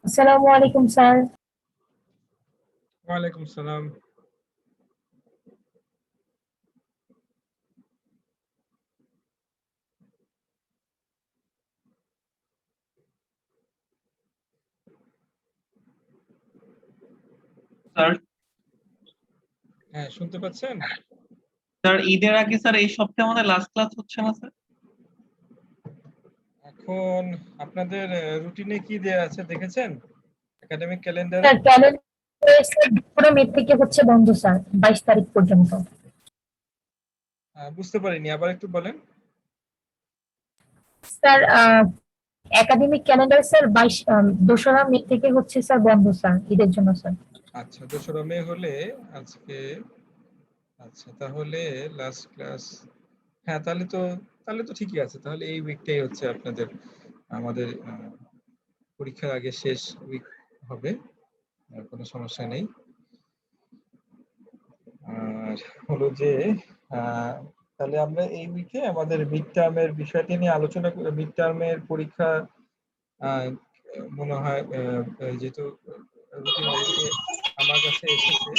আসসালামু আলাইকুম স্যার। ওয়ালাইকুম সালাম। স্যার হ্যাঁ, শুনতে পাচ্ছেন? স্যার ঈদের আগে স্যার এই সপ্তাহে আমাদের লাস্ট ক্লাস হচ্ছে না স্যার? এখন আপনাদের রুটিনে কি দেয়া আছে দেখেছেন? একাডেমিক ক্যালেন্ডারে? স্যার ক্যালেন্ডারে স্যার 15 মে থেকে হচ্ছে বন্ধ স্যার, 22 তারিখ পর্যন্ত। বুঝতে পারিনি, আবার একটু বলেন। স্যার একাডেমিক ক্যালেন্ডার স্যার 2রা মে থেকে হচ্ছে স্যার বন্ধ স্যার, ঈদের জন্য স্যার। আচ্ছা, 2রা মে হলে আজকে, আচ্ছা তাহলে লাস্ট ক্লাস, হ্যাঁ তাহলে তো ঠিকই আছে। তাহলে এই উইকটাই হচ্ছে আপনাদের আমাদের পরীক্ষার আগে শেষ উইক হবে, কোনো সমস্যা নেই। আর হলো যে তাহলে আমরা এই উইকে আমাদের মিড টার্মের বিষয়টি নিয়ে আলোচনা করি। মিড টার্মের পরীক্ষা মনে হয় যেহেতু রুটিন অলরেডি আমার কাছে এসেছে,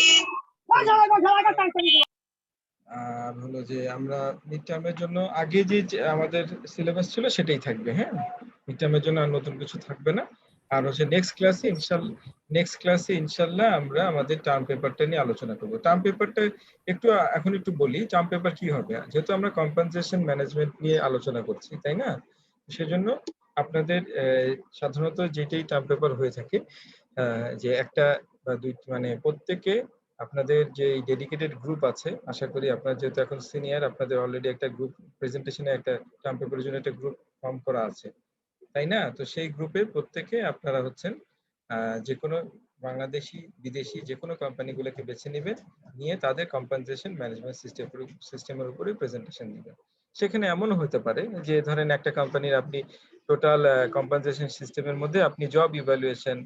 আর হলো যে আমরা মিড টার্মের জন্য আগে যে আমাদের সিলেবাস ছিল সেটাই থাকবে। হ্যাঁ, মিড টার্মের জন্য আর নতুন কিছু থাকবে না। আর হচ্ছে নেক্সট ক্লাসে ইনশাল্লাহ আমরা আমাদের টার্ম পেপারটা নিয়ে আলোচনা করব। টার্ম পেপারটা এখন একটু বলি, টার্ম পেপার কি হবে। যেহেতু আমরা কম্পেনসেশন ম্যানেজমেন্ট নিয়ে আলোচনা করছি, তাই না? সেজন্য আপনাদের সাধারণত যেটাই টার্ম পেপার হয়ে থাকে, যে একটা বা দুই, মানে প্রত্যেকে আপনাদের যে ডেডিকেটেড গ্রুপ আছে, আশা করি আপনারা যেহেতু এখন সিনিয়র, আপনাদের অলরেডি একটা গ্রুপ প্রেজেন্টেশনে একটা টার্ম পেপারের জন্য একটা গ্রুপ ফর্ম করা আছে, তাই না? তো সেই গ্রুপে প্রত্যেকে আপনারা হচ্ছেন যে কোনো বাংলাদেশি বিদেশি যে কোনো কোম্পানিগুলোকে বেছে নেবে, নিয়ে তাদের কম্পেনসেশন ম্যানেজমেন্ট সিস্টেমের উপরে প্রেজেন্টেশন দিবেন। সেখানে এমনও হতে পারে যে ধরেন একটা কোম্পানির আপনি টোটাল কম্পেনসেশন সিস্টেমের মধ্যে আপনি জব ইভ্যালুয়েশন,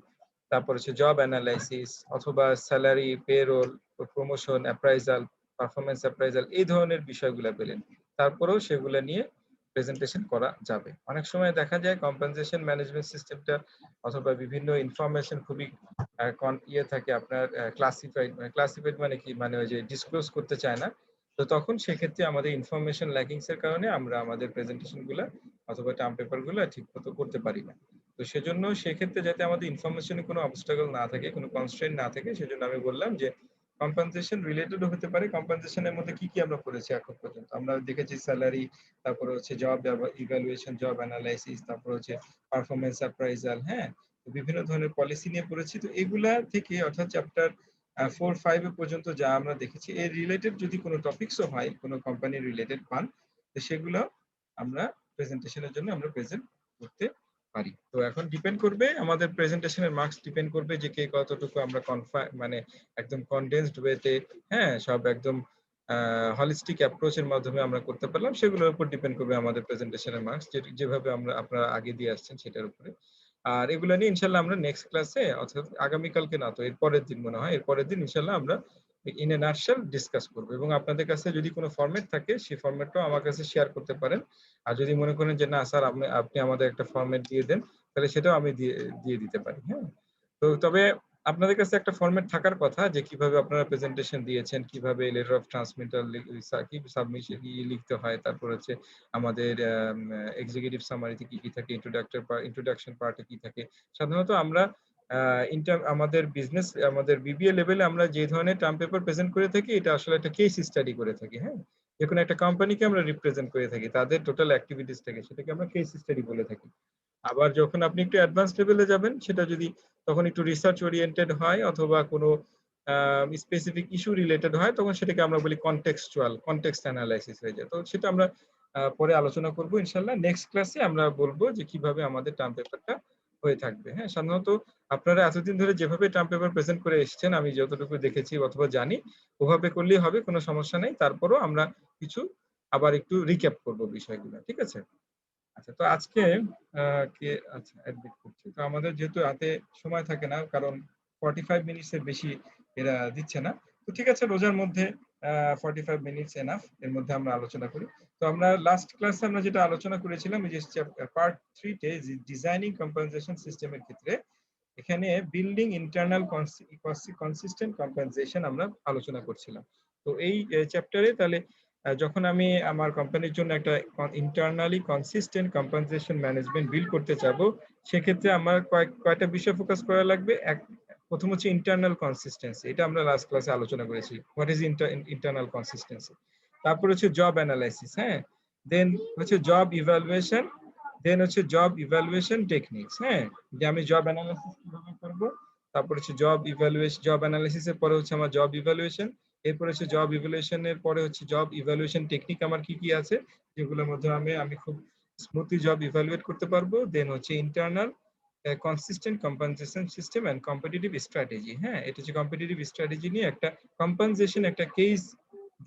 তারপর হচ্ছে জব অ্যানালাইসিস, অথবা salary, payroll, promotion, appraisal, performance appraisal, এই ধরনের বিষয়গুলো পেলেন, তারপরেও সেগুলো নিয়ে প্রেজেন্টেশন করা যাবে। অনেক সময় দেখা যায় কম্পেনসেশন ম্যানেজমেন্ট সিস্টেমটা অথবা বিভিন্ন ইনফরমেশন খুবই থাকে আপনার ক্লাসিফাইড মানে কি, মানে ওই যে ডিসক্লোজ করতে চায় না। তো তখন সেক্ষেত্রে আমাদের ইনফরমেশন ল্যাকিংস এর কারণে আমরা আমাদের প্রেজেন্টেশন গুলা অথবা টার্ম পেপার গুলা ঠিক মতো করতে পারি না। তো সেজন্য সেক্ষেত্রে যাতে আমাদের ইনফরমেশনে কোনো অবস্টাকল না থাকে, কোনো কনস্ট্রেন্ট না থাকে, সেজন্য আমি বললাম যে কম্পেনসেশন রিলেটেড হতে পারে। কম্পেনসেশনের মধ্যে কি কি আমরা করেছি এখন পর্যন্ত, আমরা দেখেছি স্যালারি, তারপরে হচ্ছে জব ইভ্যালুয়েশন, জব অ্যানালাইসিস, তারপর হচ্ছে পারফরমেন্স অ্যাপ্রাইজাল, হ্যাঁ, বিভিন্ন ধরনের পলিসি নিয়ে পড়েছি। তো এগুলা থেকে অর্থাৎ চ্যাপ্টার 4-5 পর্যন্ত যা আমরা দেখেছি, এর রিলেটেড যদি কোনো টপিকসও হয়, কোনো কোম্পানি রিলেটেড পান, তো সেগুলো আমরা প্রেজেন্টেশনের জন্য আমরা প্রেজেন্ট করতে পারি। তো এখন ডিপেন্ড করবে আমাদের প্রেজেন্টেশনের মার্কস ডিপেন্ড করবে যে কে কতটুকু আমরা মানে একদম কনডেন্সড ওয়েতে, হ্যাঁ, সব একদম হলিস্টিক অ্যাপ্রোচের মাধ্যমে আমরা করতে পারলাম, সেগুলোর উপর ডিপেন্ড করবে আমাদের প্রেজেন্টেশনের মার্কস, যেভাবে আমরা আপনারা আগে দিয়ে আসছেন সেটার উপরে। আর এগুলো নিয়ে ইনশাল্লাহ আমরা নেক্সট ক্লাসে, অর্থাৎ আগামীকালকে না, তো এর পরের দিন মনে হয়, এর পরের দিন ইনশাল্লাহ আমরা ইন এ নাটশেল ডিসকাস করবো। এবং আপনাদের কাছে যদি কোনো ফরম্যাট থাকে, সেই ফরম্যাটটাও আমার কাছে শেয়ার করতে পারেন। আর যদি মনে করেন যে না স্যার আপনি আমাদের একটা ফরম্যাট দিয়ে দেন, তাহলে সেটাও আমি দিয়ে দিতে পারি। হ্যাঁ, তো তবে আপনাদের কাছে একটা ফরম্যাট থাকার কথা, যে কিভাবে আপনারা প্রেজেন্টেশন দিয়েছেন, কিভাবে লেটার অফ ট্রান্সমিটাল কি সাবমিশন লিখতে হয়, তারপর হচ্ছে আমাদের এক্সিকিউটিভ সামারিতে কি কি থাকে, ইন্ট্রোডাকশন পার্টে কি থাকে। সাধারণত আমরা আমাদের বিজনেস, আমাদের বিবিএ লেভেলে আমরা যে ধরনের টার্ম পেপার প্রেজেন্ট করে থাকি, এটা আসলে একটা কেস স্টাডি করে থাকি। হ্যাঁ, যে কোনো একটা কোম্পানিকে আমরা রিপ্রেজেন্ট করে থাকি, তাদের টোটাল অ্যাক্টিভিটিস থেকে, সেটাকে আমরা কেস স্টাডি বলে থাকি। আবার যখন আপনি একটু অ্যাডভান্স লেভেলে যাবেন, সেটা যদি তখন একটু রিসার্চ ওরিয়েন্টেড হয় অথবা কোনো স্পেসিফিক ইস্যু রিলেটেড হয়, তখন সেটাকে আমরা বলি কনটেক্সট অ্যানালাইসিস হয়ে যায়। তো সেটা আমরা পরে আলোচনা করব ইনশাল্লাহ। নেক্সট ক্লাসে আমরা বলবো যে কিভাবে আমাদের টার্ম পেপারটা হয়ে থাকবে। হ্যাঁ, সাধারণত আপনারা এতদিন ধরে যেভাবে টার্ম পেপার প্রেজেন্ট করে এসেছেন, আমি যতটুকু দেখেছি অথবা জানি, ওভাবে করলেই হবে, কোনো সমস্যা নেই। তারপরও আমরা কিছু আবার একটু রিক্যাপ করব বিষয়গুলো, ঠিক আছে? আচ্ছা, তো আজকে কে আচ্ছা অ্যাডমিট করছে, তো আমাদের যেহেতু হাতে সময় থাকে না, কারণ 45 মিনিটস এর বেশি এরা দিচ্ছে না। তো ঠিক আছে, রোজার মধ্যে 45 মিনিটস এনাফ, এর মধ্যে আমরা আলোচনা করি। তো আমরা লাস্ট ক্লাসে আমরা যেটা আলোচনা করেছিলাম, এই যে পার্ট 3 তে ডিজাইনিং কম্পেনসেশন সিস্টেমের ক্ষেত্রে, এখানে বিল্ডিং ইন্টারনাল কনসিস্টেন্ট কম্পেনসেশন আমরা আলোচনা করছিলাম। তো এই চ্যাপ্টারে তাহলে যখন আমি আমার কোম্পানির জন্য একটা internally consistent compensation management build করতে চাবো, সেক্ষেত্রে আমার কয়টা বিষয় ফোকাস করা লাগবে। প্রথম হচ্ছে ইন্টারনাল কনসিস্টেন্সি, এটা আমরা লাস্ট ক্লাসে আলোচনা করেছি, হোয়াট ইজ ইন্টারনাল কনসিস্টেন্সি। তারপর হচ্ছে জব অ্যানালাইসিস, হ্যাঁ, দেন হচ্ছে জব ইভ্যালুয়েশন, দেন হচ্ছে জব ইভ্যালুয়েশন টেকনিক্স, হ্যাঁ, যে আমি জব অ্যানালাইসিস কিভাবে করব। তারপর হচ্ছে জব অ্যানালাইসিসের পরে হচ্ছে আমার জব ইভ্যালুয়েশন, এরপর হচ্ছে জব ইভ্যালুয়েশনের পরে হচ্ছে জব ইভ্যালুয়েশন টেকনিক আমার কি কি আছে, যেগুলোর মধ্যে আমি খুব স্মুথলি জব ইভ্যালুয়েট করতে পারবো। দেন হচ্ছে internal consistent compensation system and competitive strategy, হ্যাঁ, এটা হচ্ছে কম্পিটিটিভ স্ট্র্যাটেজি নিয়ে একটা কম্পেনসেশন একটা কেস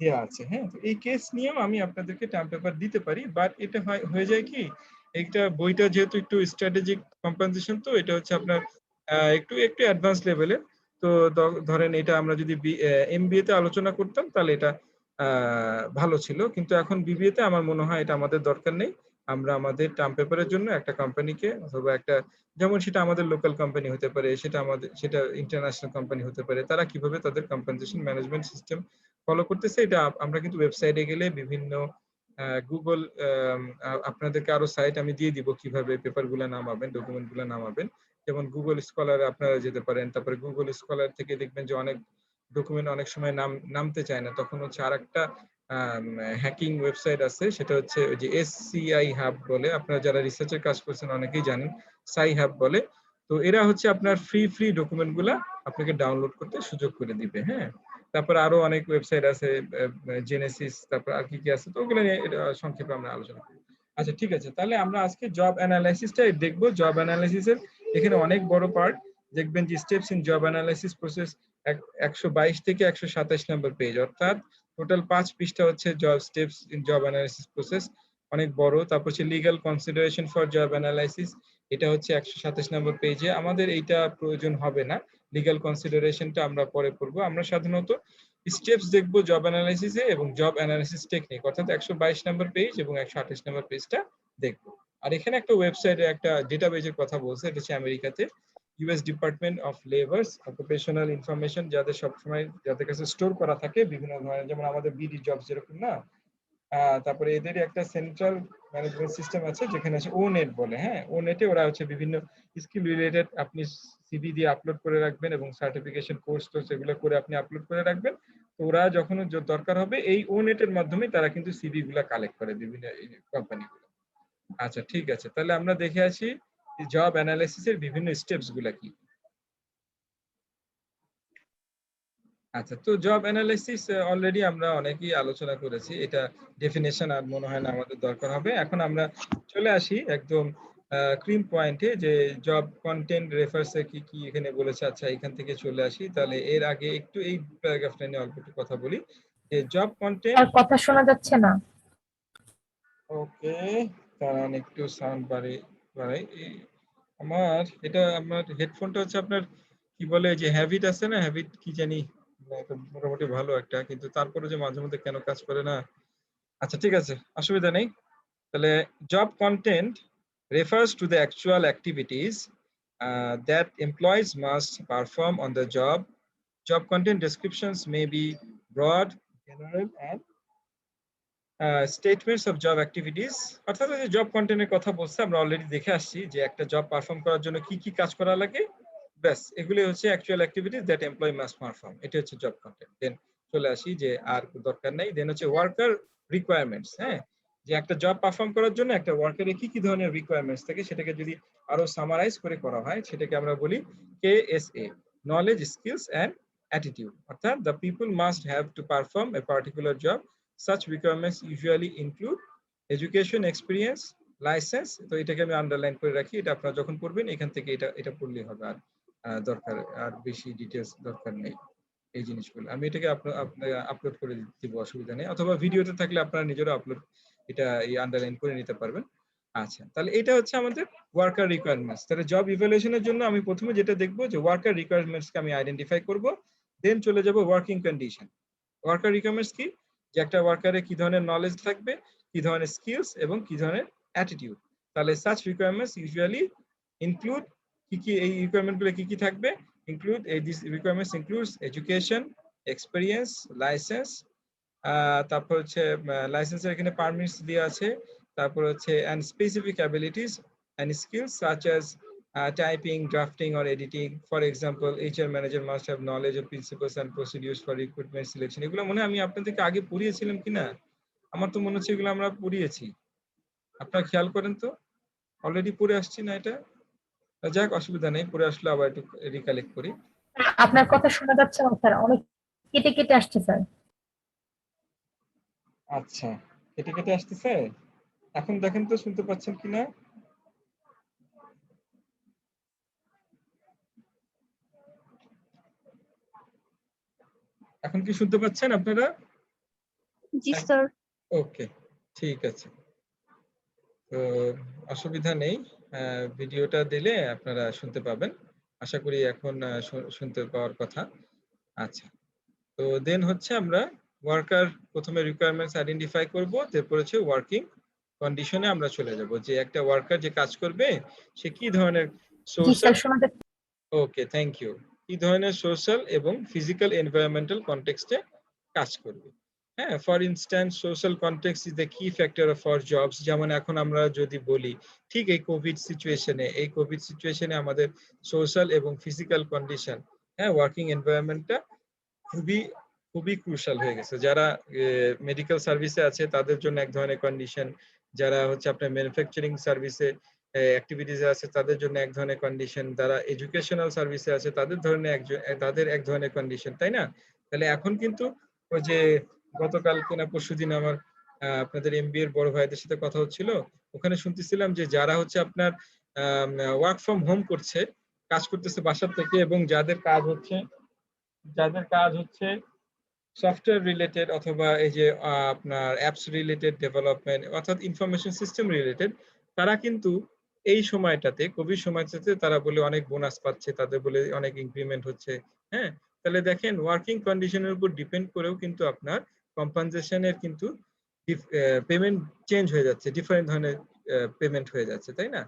দেওয়া আছে, হ্যাঁ। তো এই কেস নিয়েও আমি আপনাদেরকে টার্ম পেপার দিতে পারি, বাট এটা হয়ে যায় কি, একটা বইটা যেহেতু একটু স্ট্র্যাটেজিক কম্পেনসেশন, তো এটা হচ্ছে আপনার একটু একটু অ্যাডভান্স লেভেলের। তো ধরেন এটা আমরা যদি এমবিএ তে আলোচনা করতাম তাহলে এটা ভালো ছিল, কিন্তু এখন বিবিএ তে আমার মনে হয় এটা আমাদের দরকার নেই। আমরা আমাদের টার্ম পেপারের জন্য একটা কোম্পানিকে অথবা একটা, যেমন সেটা আমাদের লোকাল কোম্পানি হতে পারে, সেটা ইন্টারন্যাশনাল কোম্পানি হতে পারে, তারা কিভাবে তাদের কম্পেনসেশন ম্যানেজমেন্ট সিস্টেম ফলো করতেছে, এটা আপনারা কিন্তু ওয়েবসাইটে গেলে বিভিন্ন গুগল, আপনাদেরকে আরো সাইট আমি দিয়ে দিব কিভাবে পেপার গুলা নামাবেন, ডকুমেন্ট গুলা নামাবেন। যেমন গুগল স্কলারে আপনারা যেতে পারেন, তারপরে গুগল স্কলার থেকে দেখবেন যে অনেক ডকুমেন্ট অনেক সময় নামতে চায় না, তখন হচ্ছে আরেকটা হ্যাকিং ওয়েবসাইট আছে, সেটা হচ্ছে ওই যে SCI হাব বলে, আপনারা যারা রিসার্চের কাজ করছেন অনেকেই জানেন, সাই হাব বলে। তো এরা হচ্ছে আপনার ফ্রি ডকুমেন্ট গুলা আপনাকে ডাউনলোড করতে সুযোগ করে দিবে, হ্যাঁ। তারপর আরো অনেক ওয়েবসাইট আছে, জেনেসিস, তারপর আর কি কি আছে, তো ওগুলো নিয়ে সংক্ষেপে আমরা আলোচনা করব। আচ্ছা ঠিক আছে, তাহলে আমরা আজকে জব অ্যানালাইসিসটা দেখবো। জব অ্যানালাইসিসের এখানে অনেক বড় পার্ট, দেখবেন যে steps in job analysis process 122 থেকে 127 নম্বর পেজ, অর্থাৎ টোটাল 5 পৃষ্ঠা হচ্ছে job steps in job analysis process, অনেক বড়। তারপর হচ্ছে legal consideration for job analysis, এটা হচ্ছে 127 নম্বর পেজে। আমাদের এইটা প্রয়োজন হবে না, লিগ্যাল কনসিডারেশনটা আমরা পরে পড়বো। আমরা সাধারণত স্টেপস দেখবো জব অ্যানালাইসিসে এবং জব অ্যানালাইসিস টেকনিক, অর্থাৎ 122 নম্বর পেজ এবং 128 নম্বর পেজটা দেখবো। আর এখানে একটা ওয়েবসাইটে একটা ডেটাবেজের কথা বলছে, এটা হচ্ছে আমেরিকাতে US department of labours occupational information, যাদের সবসময় যাদের কাছে স্টোর করা থাকে বিভিন্ন ধরনের, যেমন আমাদের বিডি জব যেরকম না, তারপরে এদের একটা সেন্ট্রাল ম্যানেজমেন্ট সিস্টেম আছে যেখানে আছে ওনেট বলে, হ্যাঁ। ওনেটে ওরা হচ্ছে বিভিন্ন স্কিল রিলেটেড আপনি সিভি দিয়ে আপলোড করে রাখবেন এবং সার্টিফিকেশন কোর্স টোর্স এগুলো করে আপনি আপলোড করে রাখবেন। তো ওরা যখন দরকার হবে এই ওনেটের মাধ্যমে তারা কিন্তু সিভি গুলা কালেক্ট করে বিভিন্ন কোম্পানিগুলো। আচ্ছা ঠিক আছে, তাহলে আমরা দেখে আসি জব অ্যানালাইসিস এর বিভিন্ন স্টেপস গুলা কি। আচ্ছা, তো জব অ্যানালাইসিস অলরেডি আমরা অনেকেই আলোচনা করেছি, এটা ডেফিনেশন আর মনে হয় না আমাদের দরকার হবে। এখন আমরা চলে আসি একদম ক্রিম পয়েন্টে, যে জব কন্টেন্ট রেফারেন্স কি কি এখানে বলেছে। আচ্ছা এখান থেকে চলে আসি, তাহলে এর আগে একটু এই প্যারাগ্রাফটা নিয়ে অল্প একটু কথা বলি, যে জব কন্টেন্ট। আর কথা শোনা যাচ্ছে না। ওকে, কারণ একটু সাউন্ড বাড়াই আমার হেডফোনটা হচ্ছে আপনার কি বলে, যে হ্যাবিট আছে না, হ্যাবিট কি জানি, এটা মোটামুটি ভালো একটা, কিন্তু তারপরে যে মাঝে মধ্যে কেন কাজ করে না। আচ্ছা ঠিক আছে, অসুবিধা নেই। তাহলে job content refers to the actual activities that employees must perform on the job. Job content descriptions may be broad, general, and statements of job activities, অর্থাৎ যে জব কন্টেন্টের কথা বলছে আমরা অলরেডি দেখে আসছি যে একটা জব পারফর্ম করার জন্য কি কি কাজ করা লাগে, ব্যাস এগুলি হচ্ছে actual activities that employ must perform, এটা হচ্ছে জব কন্টেন্ট। দেন চলে আসি যে আর দরকার নাই, দেন হচ্ছে ওয়ার্কার রিকোয়ারমেন্টস, হ্যাঁ, যে একটা জব পারফর্ম করার জন্য একটা ওয়ার্কারের কি কি ধরনের রিকোয়ারমেন্টস থাকে সেটাকে যদি আরো সামারাইজ করে করা হয় সেটাকে আমরা বলি KSA, knowledge, skills and attitude. অর্থাৎ the people must have to perform a particular job. Such requirements usually include education, experience, license. তো এটাকে আমি আন্ডারলাইন করে রাখি, এটা আপনারা যখন পড়বেন এখান থেকে এটা পড়লেই হবে, আর দরকার আর বেশি ডিটেলস দরকার নেই। এই জিনিসগুলো আমি এটাকে আপলোড করে দিব, অসুবিধা নেই, অথবা ভিডিওতে থাকলে আপনারা নিজেরা আপলোড এটা এই আন্ডারলাইন করে নিতে পারবেন। আচ্ছা, তাহলে এটা হচ্ছে আমাদের ওয়ার্কার রিকোয়ারমেন্টস। তাহলে জব ইভ্যালুয়েশনের জন্য আমি প্রথমে যেটা দেখবো যে ওয়ার্কার রিকোয়ারমেন্টসকে আমি আইডেন্টিফাই করব, দেন চলে যাব ওয়ার্কিং কন্ডিশন। ওয়ার্কার রিকোয়ারমেন্টস কি, যে একটা ওয়ার্কারের কি ধরনের নলেজ থাকবে, কি ধরনের স্কিলস এবং কি ধরনের অ্যাটিটিউড। তাহলে such requirements usually include কি এই রিকোয়ারমেন্ট গুলো কি থাকবে? Include this requirements includes education, experience, licence, তারপর হচ্ছে লাইসেন্সের এখানে পারমিটস দেওয়া আছে, তারপর হচ্ছে and specific abilities and skills such as typing, drafting or editing. For example, HR manager must have knowledge of principles and procedures for recruitment selection. এগুলো মনে হয় আমি আপনাদেরকে আগে পড়িয়েছিলাম কিনা, আমার তো মনে হচ্ছে এগুলো আমরা পড়িয়েছি। আপনারা খেয়াল করেন তো, অলরেডি পড়ে আসছি না এটা? যাক, অসুবিধা নেই, পড়ে আসলে আবার একটু রিকালেক্ট করি। আপনার কথা শোনা যাচ্ছে না স্যার, অনেক কেটে কেটে আসছে স্যার। আচ্ছা, কেটে কেটে আসতেছে, এখন দেখেন তো শুনতে পাচ্ছেন কিনা। এখন কি শুনতে পাচ্ছেন আপনারা? জি স্যার। ওকে, ঠিক আছে, তো অসুবিধা নেই, ভিডিওটা দিলে আপনারা শুনতে পাবেন, আশা করি এখন শুনতে পাওয়ার কথা। আচ্ছা, তো দেন হচ্ছে আমরা ওয়ার্কার প্রথমে রিকোয়ারমেন্টস আইডেন্টিফাই করব, তারপর হচ্ছে ওয়ার্কিং কন্ডিশনে আমরা চলে যাব, যে একটা ওয়ার্কার যে কাজ করবে সে কি ধরনের জি সোশ্যাল, স্যার, শোনা যাচ্ছে। ওকে থ্যাংক ইউ, কি ধরনের সোশ্যাল এবং ফিজিক্যাল এনভায়রনমেন্টাল কনটেক্সটে কাজ করবে। হ্যাঁ, for instance social context is the কি ফ্যাক্টর ফর জবস। যেমন এখন আমরা যদি বলি, ঠিক এই কোভিড সিচুয়েশনে আমাদের সোশ্যাল এবং ফিজিক্যাল কন্ডিশন, হ্যাঁ, ওয়ার্কিং এনভায়রনমেন্টটা খুবই খুবই ক্রুশাল হয়ে গেছে। যারা মেডিকেল সার্ভিসে আছে তাদের জন্য এক ধরনের কন্ডিশন, যারা হচ্ছে আপনার ম্যানুফ্যাকচারিং সার্ভিসে অ্যাক্টিভিটিসে আছে তাদের জন্য এক ধরনের কন্ডিশন, যারা এডুকেশনাল সার্ভিসে আছে তাদের এক ধরনের কন্ডিশন, তাই না? তাহলে এখন কিন্তু ওই যে গতকাল কিনা পরশুদিন আমার আপনাদের এমবিএ এর বড় ভাইদের সাথে কথা হচ্ছিল, ওখানে শুনতেছিলাম যে যারা হচ্ছে আপনার ওয়ার্ক ফ্রম হোম করছে, কাজ করতেছে বাসার থেকে, এবং যাদের কাজ হচ্ছে সফটওয়্যার রিলেটেড অথবা এই যে আপনার অ্যাপস রিলেটেড ডেভেলপমেন্ট অর্থাৎ ইনফরমেশন সিস্টেম রিলেটেড, তারা কিন্তু এই সময়টাতে কোভিড সময়টাতে তারা বলে অনেক বোনাস পাচ্ছে, তাদের বলে অনেক ইনক্রিমেন্ট হচ্ছে। হ্যাঁ, তাহলে দেখেন ওয়ার্কিং কন্ডিশনের উপর ডিপেন্ড করেও কিন্তু আপনার কম্পেনসেশনের কিন্তু পেমেন্ট চেঞ্জ হয়ে যাচ্ছে, ডিফারেন্ট ধরনের পেমেন্ট হয়ে যাচ্ছে, তাই না?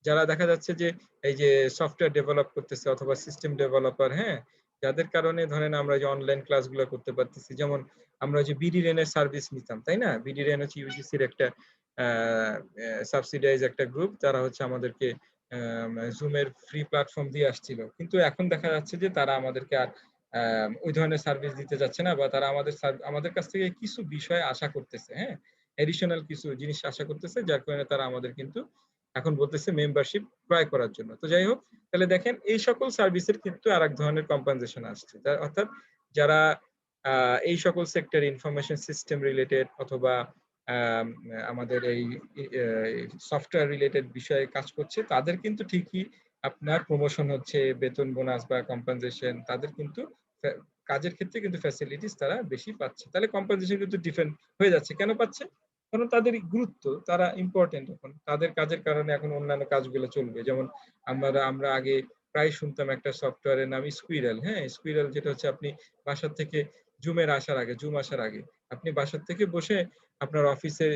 যারা দেখা যাচ্ছে যে এই যে সফটওয়্যার ডেভেলপ করতেছে অথবা সিস্টেম ডেভেলপার, হ্যাঁ, যাদের কারণে ধরেন আমরা যে অনলাইন ক্লাসগুলো করতে পারতেছি, যেমন আমরা যে বিডি রেনের সার্ভিস নিতাম, তাই না? বিডি রেন হচ্ছে ইউজিসির একটা সাবসিডাইজ একটা গ্রুপ, তারা হচ্ছে আমাদেরকে জুমের ফ্রি প্ল্যাটফর্ম দিয়ে আসছিল, কিন্তু এখন দেখা যাচ্ছে যে তারা আমাদেরকে আর ওই ধরনের সার্ভিস দিতে যাচ্ছে না, বা তারা আমাদের কাছ থেকে কিছু বিষয় আশা করতেছে, হ্যাঁ, এডিশনাল কিছু জিনিস আশা করতেছে, যার কারণে তারা আমাদের কিন্তু এখন বলতেছে মেম্বারশিপ ক্রয় করার জন্য। তো যাই হোক, তাহলে দেখেন এই সকল সার্ভিসের কিন্তু আরেক ধরনের কম্পেনসেশন আসছে, অর্থাৎ যারা এই সকল সেক্টর ইনফরমেশন সিস্টেম রিলেটেড অথবা আমাদের এই সফটওয়্যার রিলেটেড বিষয়ে কাজ করছে, তাদের কিন্তু ঠিকই আপনার প্রমোশন হচ্ছে, বেতন বোনাস বা কম্পেনসেশন, তাদের কিন্তু কাজের ক্ষেত্রে কিন্তু ফ্যাসিলিটিস তারা বেশি পাচ্ছে। তাহলে কম্পেনসেশন কিন্তু ডিফারেন্ট হয়ে যাচ্ছে। কেন পাচ্ছে? কারণ তাদের গুরুত্ব, তারা ইম্পর্টেন্ট, এখন তাদের কাজের কারণে এখন অন্যান্য কাজগুলো চলবে। যেমন আমরা আগে প্রায় শুনতাম একটা সফটওয়্যারের নাম স্কুইরাল, হ্যাঁ, স্কুইরাল যেটা হচ্ছে আপনি বাসার থেকে জুম আসার আগে আপনি বাসার থেকে বসে আপনার অফিসে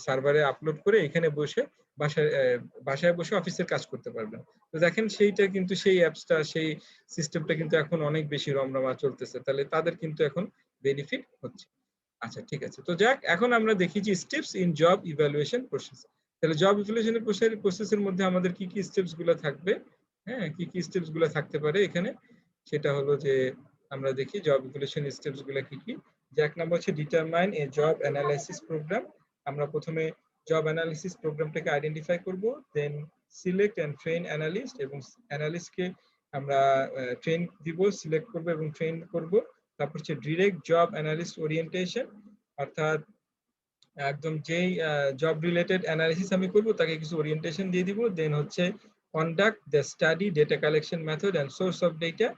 সার্ভারে আপলোড করে এখানে বসে বাসায় বসে অফিসের কাজ করতে পারবেন। তো দেখেন সেইটা কিন্তু সেই অ্যাপসটা সেই সিস্টেমটা কিন্তু এখন অনেক বেশি রমরমা চলতেছে, তাহলে তাদের কিন্তু এখন বেনিফিট হচ্ছে। আচ্ছা, ঠিক আছে, তো যাক, এখন আমরা দেখি যে steps in job evaluation process. তাহলে জব ইভ্যালুয়েশনের প্রসেসের মধ্যে আমাদের কি কি স্টেপস গুলো থাকবে, হ্যাঁ, কি কি স্টেপস গুলো থাকতে পারে এখানে, সেটা হলো যে আমরা দেখি জব ইভ্যালুয়েশন স্টেপস গুলো কি কি। যে এক নম্বর হচ্ছে determine a job analysis programme. আমরা প্রথমে জব অ্যানালিসিস প্রোগ্রামটাকে আইডেন্টিফাই করব, then select and train analyst, এবং অ্যানালিস্টকে আমরা ট্রেন দিব, সিলেক্ট করব এবং ট্রেন করব। তারপর হচ্ছে ডিরেক্ট জব অ্যানালিস্ট ওরিয়েন্টেশন, অর্থাৎ একদম যেই জব রিলেটেড অ্যানালিসিস আমি করব তাকে কিছু ওরিয়েন্টেশন দিয়ে দিব। দেন হচ্ছে conduct the study, data collection method and source of data,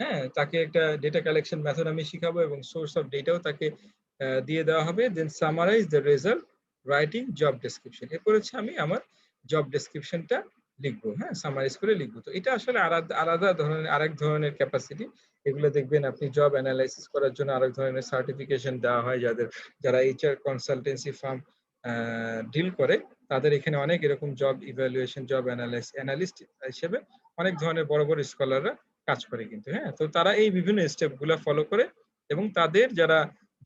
হ্যাঁ, তাকে একটা ডেটা কালেকশন মেথড আমি শিখাবো এবং সোর্স অফ ডেটাও তাকে দিয়ে দেওয়া হবে। Then summarise the result, writing job description. এরপর হচ্ছে আমি আমার জব ডেসক্রিপশনটা লিখবো, হ্যাঁ, সামারাইজ করে লিখবো। তো এটা আসলে আলাদা ধরনের আরেক ধরনের ক্যাপাসিটি। এগুলো দেখবেন আপনি জব অ্যানালাইসিস করার জন্য আরেক ধরনের সার্টিফিকেশন দেওয়া হয়, যারা এইচআর কনসালটেন্সি ফার্ম ডিল করে তাদের এখানে অনেক এরকম জব ইভ্যালুয়েশন, জব অ্যানালিস্ট হিসেবে অনেক ধরনের বড় বড় স্কলাররা কাজ করে কিন্তু। হ্যাঁ, তো তারা এই বিভিন্ন স্টেপগুলো ফলো করে এবং তাদের যারা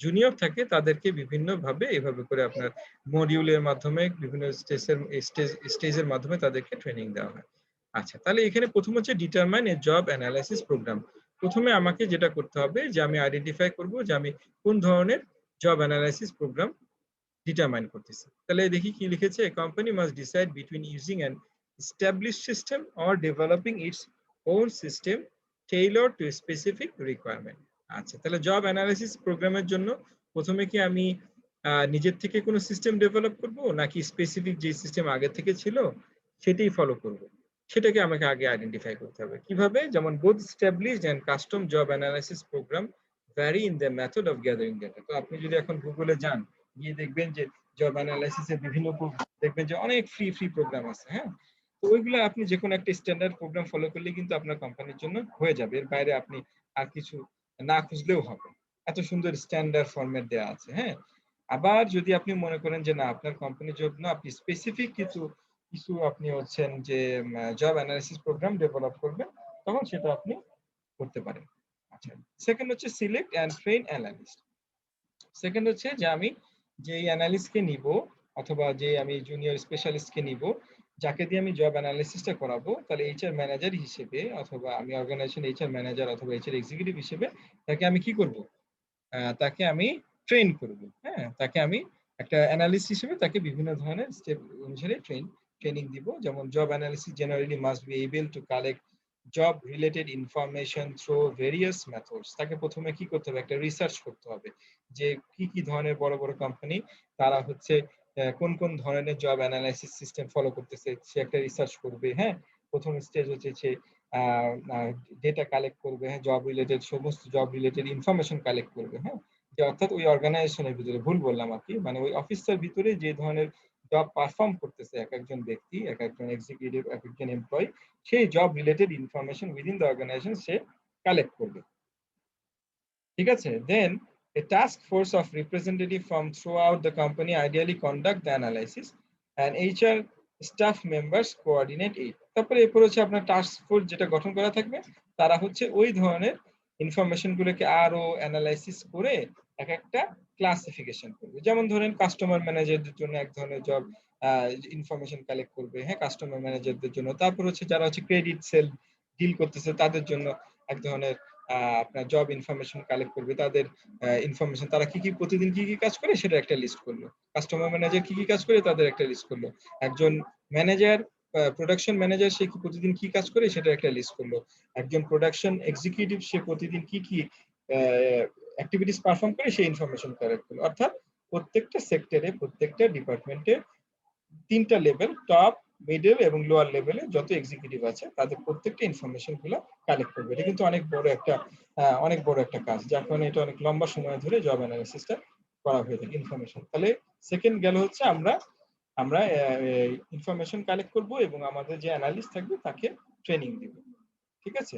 জুনিয়র থাকে তাদেরকে বিভিন্ন ভাবে এইভাবে করে আপনার মডিউলের মাধ্যমে বিভিন্ন স্টেজের মাধ্যমে তাদেরকে ট্রেনিং দেওয়া হয়। আচ্ছা, তাহলে এখানে প্রথম হচ্ছে determine a job analysis programme. প্রথমে আমাকে যেটা করতে হবে যে আমি আইডেন্টিফাই করব যে আমি কোন ধরনের জব অ্যানালাইসিস প্রোগ্রাম ডিটারমাইন করতেছি। তাহলে দেখি কি লিখেছে, a company must decide between using an established system or developing its own system tailored to a specific requirement। আচ্ছা, তাহলে জব অ্যানালাইসিস প্রোগ্রামের জন্য প্রথমে কি আমি নিজের থেকে কোনো সিস্টেম ডেভেলপ করব নাকি স্পেসিফিক যে সিস্টেম আগে থেকে ছিল সেটাই ফলো করব, সেটাকে আমাকে আগে আইডেন্টিফাই করতে হবে। কিভাবে? যেমন both established and custom job analysis program vary in their method of gathering data। তো আপনি যদি এখন গুগলে যান, গিয়ে দেখবেন যে জব অ্যানালাইসিসের বিভিন্ন দেখবেন যে অনেক ফ্রি প্রোগ্রাম আছে। হ্যাঁ, তো ওইগুলো আপনি যে কোনো একটা স্ট্যান্ডার্ড প্রোগ্রাম ফলো করলে কিন্তু আপনার কোম্পানির জন্য হয়ে যাবে। এর বাইরে আপনি আর কিছু না খুঁজলেও হবে, এত সুন্দর স্ট্যান্ডার্ড ফরম্যাট দেওয়া আছে। হ্যাঁ, আবার যদি আপনি মনে করেন যে না আপনার কোম্পানির জন্য আপনি স্পেসিফিক কিছু কিছু আপনি হচ্ছেন যে জব অ্যানালাইসিস প্রোগ্রাম ডেভেলপ করবেন, তখন সেটা আপনি করতে পারেন। আচ্ছা, সেকেন্ড হচ্ছে select and train analyst. Second হচ্ছে যে আমি যে অ্যানালিস্টকে নিব অথবা যে আমি জুনিয়র স্পেশালিস্টকে নিব, যাকে দিয়ে আমি জব অ্যানালিসিসটা করাবো, তাহলে এইচআর ম্যানেজার হিসেবে অথবা আমি অর্গানাইজেশন এইচআর ম্যানেজার অথবা এইচআর এক্সিকিউটিভ হিসেবে তাকে আমি কি করব? তাকে আমি ট্রেন করব। হ্যাঁ, তাকে আমি একটা অ্যানালিস্ট হিসেবে তাকে বিভিন্ন ধরনের স্টেপ অনুসারে ট্রেনিং দিব। যেমন job analysis generally must be able to collect job related information through various methods. তাকে প্রথমে কি করতে হবে? একটা রিসার্চ করতে হবে যে কি ধরনের বড় বড় কোম্পানি তারা হচ্ছে কোন কোন ধরনের জব অ্যানালাইসিস সিস্টেম ফলো করতেছে, সে একটা রিসার্চ করবে। হ্যাঁ, প্রথম স্টেজ হচ্ছে সে ডেটা কালেক্ট করবে। হ্যাঁ, জব রিলেটেড সমস্ত জব রিলেটেড ইনফরমেশন কালেক্ট করবে। হ্যাঁ, যে অর্থাৎ ওই অর্গানাইজেশনের ভিতরে, ভুল বললাম আর কি, মানে ওই অফিসের ভিতরে যে ধরনের জব পারফর্ম করতেছে এক একজন ব্যক্তি, এক একজন এক্সিকিউটিভ, এক একজন এমপ্লয়ি, সেই job related information within the organisation সে কালেক্ট করবে। ঠিক আছে? দেন a task force of representative from throughout the company ideally conduct the analysis and HR staff members coordinate it। তারপরে এরপর হচ্ছে আপনার টাস্ক ফোর্স যেটা গঠন করা থাকবে, তারা হচ্ছে ওই ধরনের ইনফরমেশন গুলোকে আরো অ্যানালাইসিস করে এক একটা ক্লাসিফিকেশন করবে। যেমন ধরেন কাস্টমার ম্যানেজারদের জন্য এক ধরনের জব ইনফরমেশন কালেক্ট করবে। হ্যাঁ, কাস্টমার ম্যানেজারদের জন্য। তারপর হচ্ছে যারা হচ্ছে ক্রেডিট সেল ডিল করতেছে তাদের জন্য এক ধরনের আপনার জব ইনফরমেশন কালেক্ট করবে। তাদের ইনফরমেশন, তারা কি প্রতিদিন কি কাজ করে সেটা একটা লিস্ট করলো। কাস্টমার ম্যানেজার কি কাজ করে তাদের একটা লিস্ট করলো। একজন ম্যানেজার, প্রোডাকশন ম্যানেজার, সে প্রতিদিন কি কাজ করে সেটা একটা লিস্ট করলো। একজন প্রোডাকশন এক্সিকিউটিভ, সে প্রতিদিন কি অ্যাক্টিভিটিস পারফর্ম করে সেই ইনফরমেশন কালেক্ট করলো। অর্থাৎ প্রত্যেকটা সেক্টরে, প্রত্যেকটা ডিপার্টমেন্টে তিনটা লেভেল, টপ, মিডল এবং লোয়ার লেভেলে যত এক্সিকিউটিভ আছে তাদের প্রত্যেকটা ইনফরমেশন গুলো কালেক্ট করবে। এটা কিন্তু অনেক বড় একটা কাজ, যার কারণে এটা অনেক লম্বা সময় ধরে জব অ্যানালিসিসটা করা হয়ে থাকে ইনফরমেশন। তাহলে সেকেন্ড গেল হচ্ছে আমরা ইনফরমেশন কালেক্ট করব এবং আমাদের যে অ্যানালিস্ট থাকবে তাকে ট্রেনিং দিব। ঠিক আছে?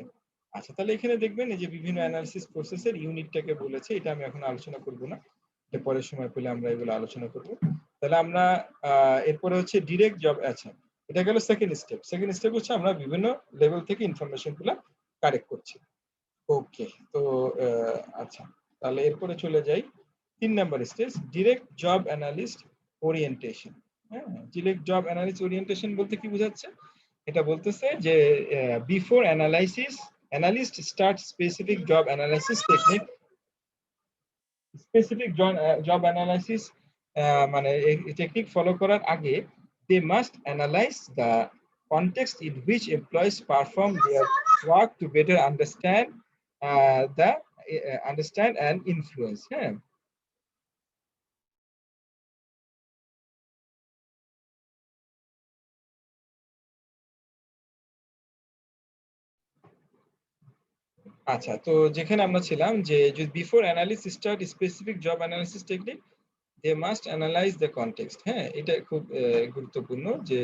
আচ্ছা, তাহলে এখানে দেখবেন এই যে বিভিন্ন অ্যানালিসিস প্রসেসের ইউনিটটাকে বলেছে, এটা আমি এখন আলোচনা করব না, এটা পরের সময় পেলে আমরা এগুলো আলোচনা করব। তাহলে আমরা এরপরে হচ্ছে ডিরেক্ট জব। আচ্ছা, এটা গেল সেকেন্ড স্টেপ। সেকেন্ড স্টেপ হচ্ছে আমরা বিভিন্ন লেভেল থেকে ইনফরমেশন গুলো কালেক্ট করছি। ওকে, তো আচ্ছা, তাহলে এরপরে চলে যাই 3 number stage, direct job analyst orientation. হ্যাঁ, ডিরেক্ট জব অ্যানালিস্ট ওরিয়েন্টেশন বলতে কি বোঝাচ্ছে? এটা বলতেছে যে before analyst start specific job analysis technique. Specific job analysis মানে এই টেকনিক ফলো করার আগে they must analyze the context in which employees perform their work to better understand and influence. হ্যাঁ, আচ্ছা, তো যেখানে আমরা ছিলাম যে যদি before analyst start specific job analysis technique they must analyze the context। হ্যাঁ, এটা খুব গুরুত্বপূর্ণ যে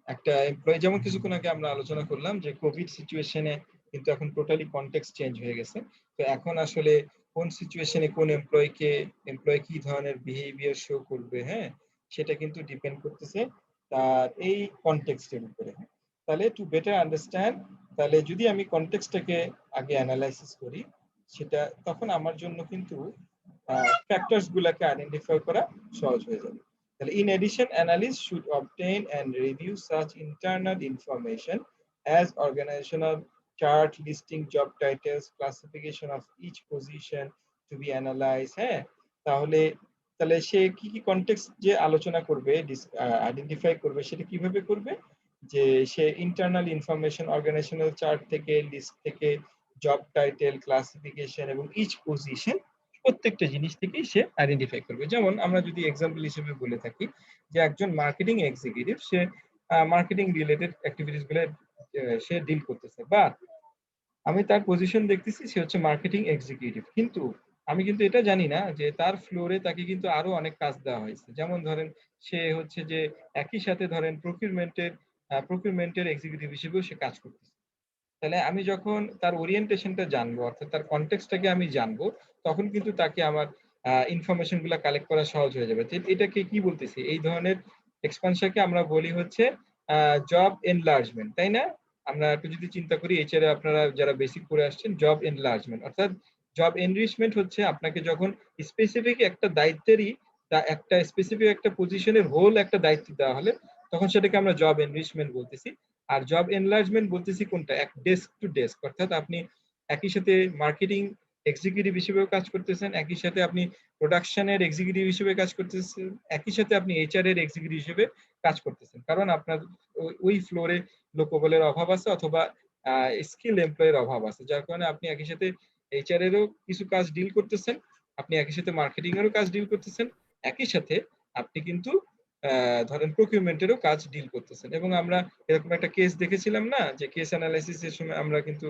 একটা এমপ্লয়ি, যেমন কিছুক্ষণ আগে আমরা আলোচনা করলাম যে কোভিড সিচুয়েশনে কিন্তু এখন টোটালি কনটেক্সট চেঞ্জ হয়ে গেছে। তো এখন আসলে কোন সিচুয়েশনে কোন এমপ্লয় কি ধরনের বিহেভিয়ার শো করবে, হ্যাঁ, সেটা কিন্তু ডিপেন্ড করতেছে তার এই কনটেক্সটের উপরে। তাহলে টু বেটার আন্ডারস্ট্যান্ড, তাহলে যদি আমি কনটেক্সটটাকে আগে অ্যানালাইসিস করি, সেটা তখন আমার জন্য কিন্তু ফ্যাক্টরস গুলাকে আইডেন্টিফাই করা সহজ হয়ে যাবে। তাহলে in addition, analysts should obtain and review such internal information as organizational chart listing job titles, classification of each position to be analyzed, হ্যাঁ। তাহলে তাহলে সে কি কি কনটেক্সট যে আলোচনা করবে, আইডেন্টিফাই করবে, সেটা কিভাবে করবে, যে সে ইন্টারনাল ইনফরমেশন, অর্গানাইজেশনাল চার্ট থেকে, লিস্ট থেকে, জব টাইটেল, ক্লাসিফিকেশন এবং ইচ পজিশন, প্রত্যেকটা জিনিস থেকেই সে আইডেন্টিফাই করবে। যেমন আমরা যদি এক্সাম্পল হিসেবে বলে থাকি যে একজন মার্কেটিং এক্সিকিউটিভ, সে মার্কেটিং রিলেটেড অ্যাক্টিভিটিস গুলো সে ডিল করতেছে, বা আমি তার পজিশন দেখতেছি সে হচ্ছে মার্কেটিং এক্সিকিউটিভ, কিন্তু আমি কিন্তু এটা জানি না যে তার ফ্লোরে তাকে কিন্তু আরো অনেক কাজ দেওয়া হয়েছে। যেমন ধরেন সে হচ্ছে যে একই সাথে ধরেন প্রকিউরমেন্টের এক্সিকিউটিভ হিসেবেও সে কাজ করতেছে। তাহলে আমি যখন তার ওরিয়েন্টেশনটা জানবো, অর্থাৎ তার কনটেক্সটটাকে আমি জানবো, তখন কিন্তু তাকে আমার ইনফরমেশন গুলা কালেক্ট করা সহজ হয়ে যাবে। এটাকে কি বলতেছি, এই ধরনের এক্সপানশনকে আমরা বলি হচ্ছে জব এনলার্জমেন্ট, তাই না? আমরা একটু যদি চিন্তা করি, এইচআর এ আপনারা যারা বেসিক করে আসছেন, জব এনলার্জমেন্ট অর্থাৎ জব এনরিচমেন্ট হচ্ছে আপনাকে যখন স্পেসিফিক একটা দায়িত্বেরই একটা স্পেসিফিক একটা পজিশনের হোল একটা দায়িত্ব দেওয়া হলে তখন সেটাকে আমরা জব এনরিচমেন্ট বলতেছি। আর জব এনলার্জমেন্ট বলতেছি কোনটা, এক ডেস্ক টু ডেস্ক, অর্থাৎ আপনি একই সাথে মার্কেটিং এক্সিকিউটিভ হিসেবেও কাজ করতেছেন, একই সাথে আপনি প্রোডাকশনের এক্সিকিউটিভ হিসেবে কাজ করতেছেন, একই সাথে আপনি এইচআর এর এক্সিকিউটিভ হিসেবে কাজ করতেছেন। কারণ আপনার ওই ফ্লোরে লোকবলের অভাব আছে অথবা স্কিল এমপ্লয়ের অভাব আছে, যার কারণে আপনি একই সাথে এইচআর এরও কিছু কাজ ডিল করতেছেন, আপনি একই সাথে মার্কেটিং এরও কাজ ডিল করতেছেন, একই সাথে আপনি কিন্তু ধরেন প্রকিউরমেন্টেরও কাজ ডিল করতেছেন। এবং আমরা এরকম একটা কেস দেখেছিলাম না, যে কেস অ্যানালাইসিসের সময় আমরা কিন্তু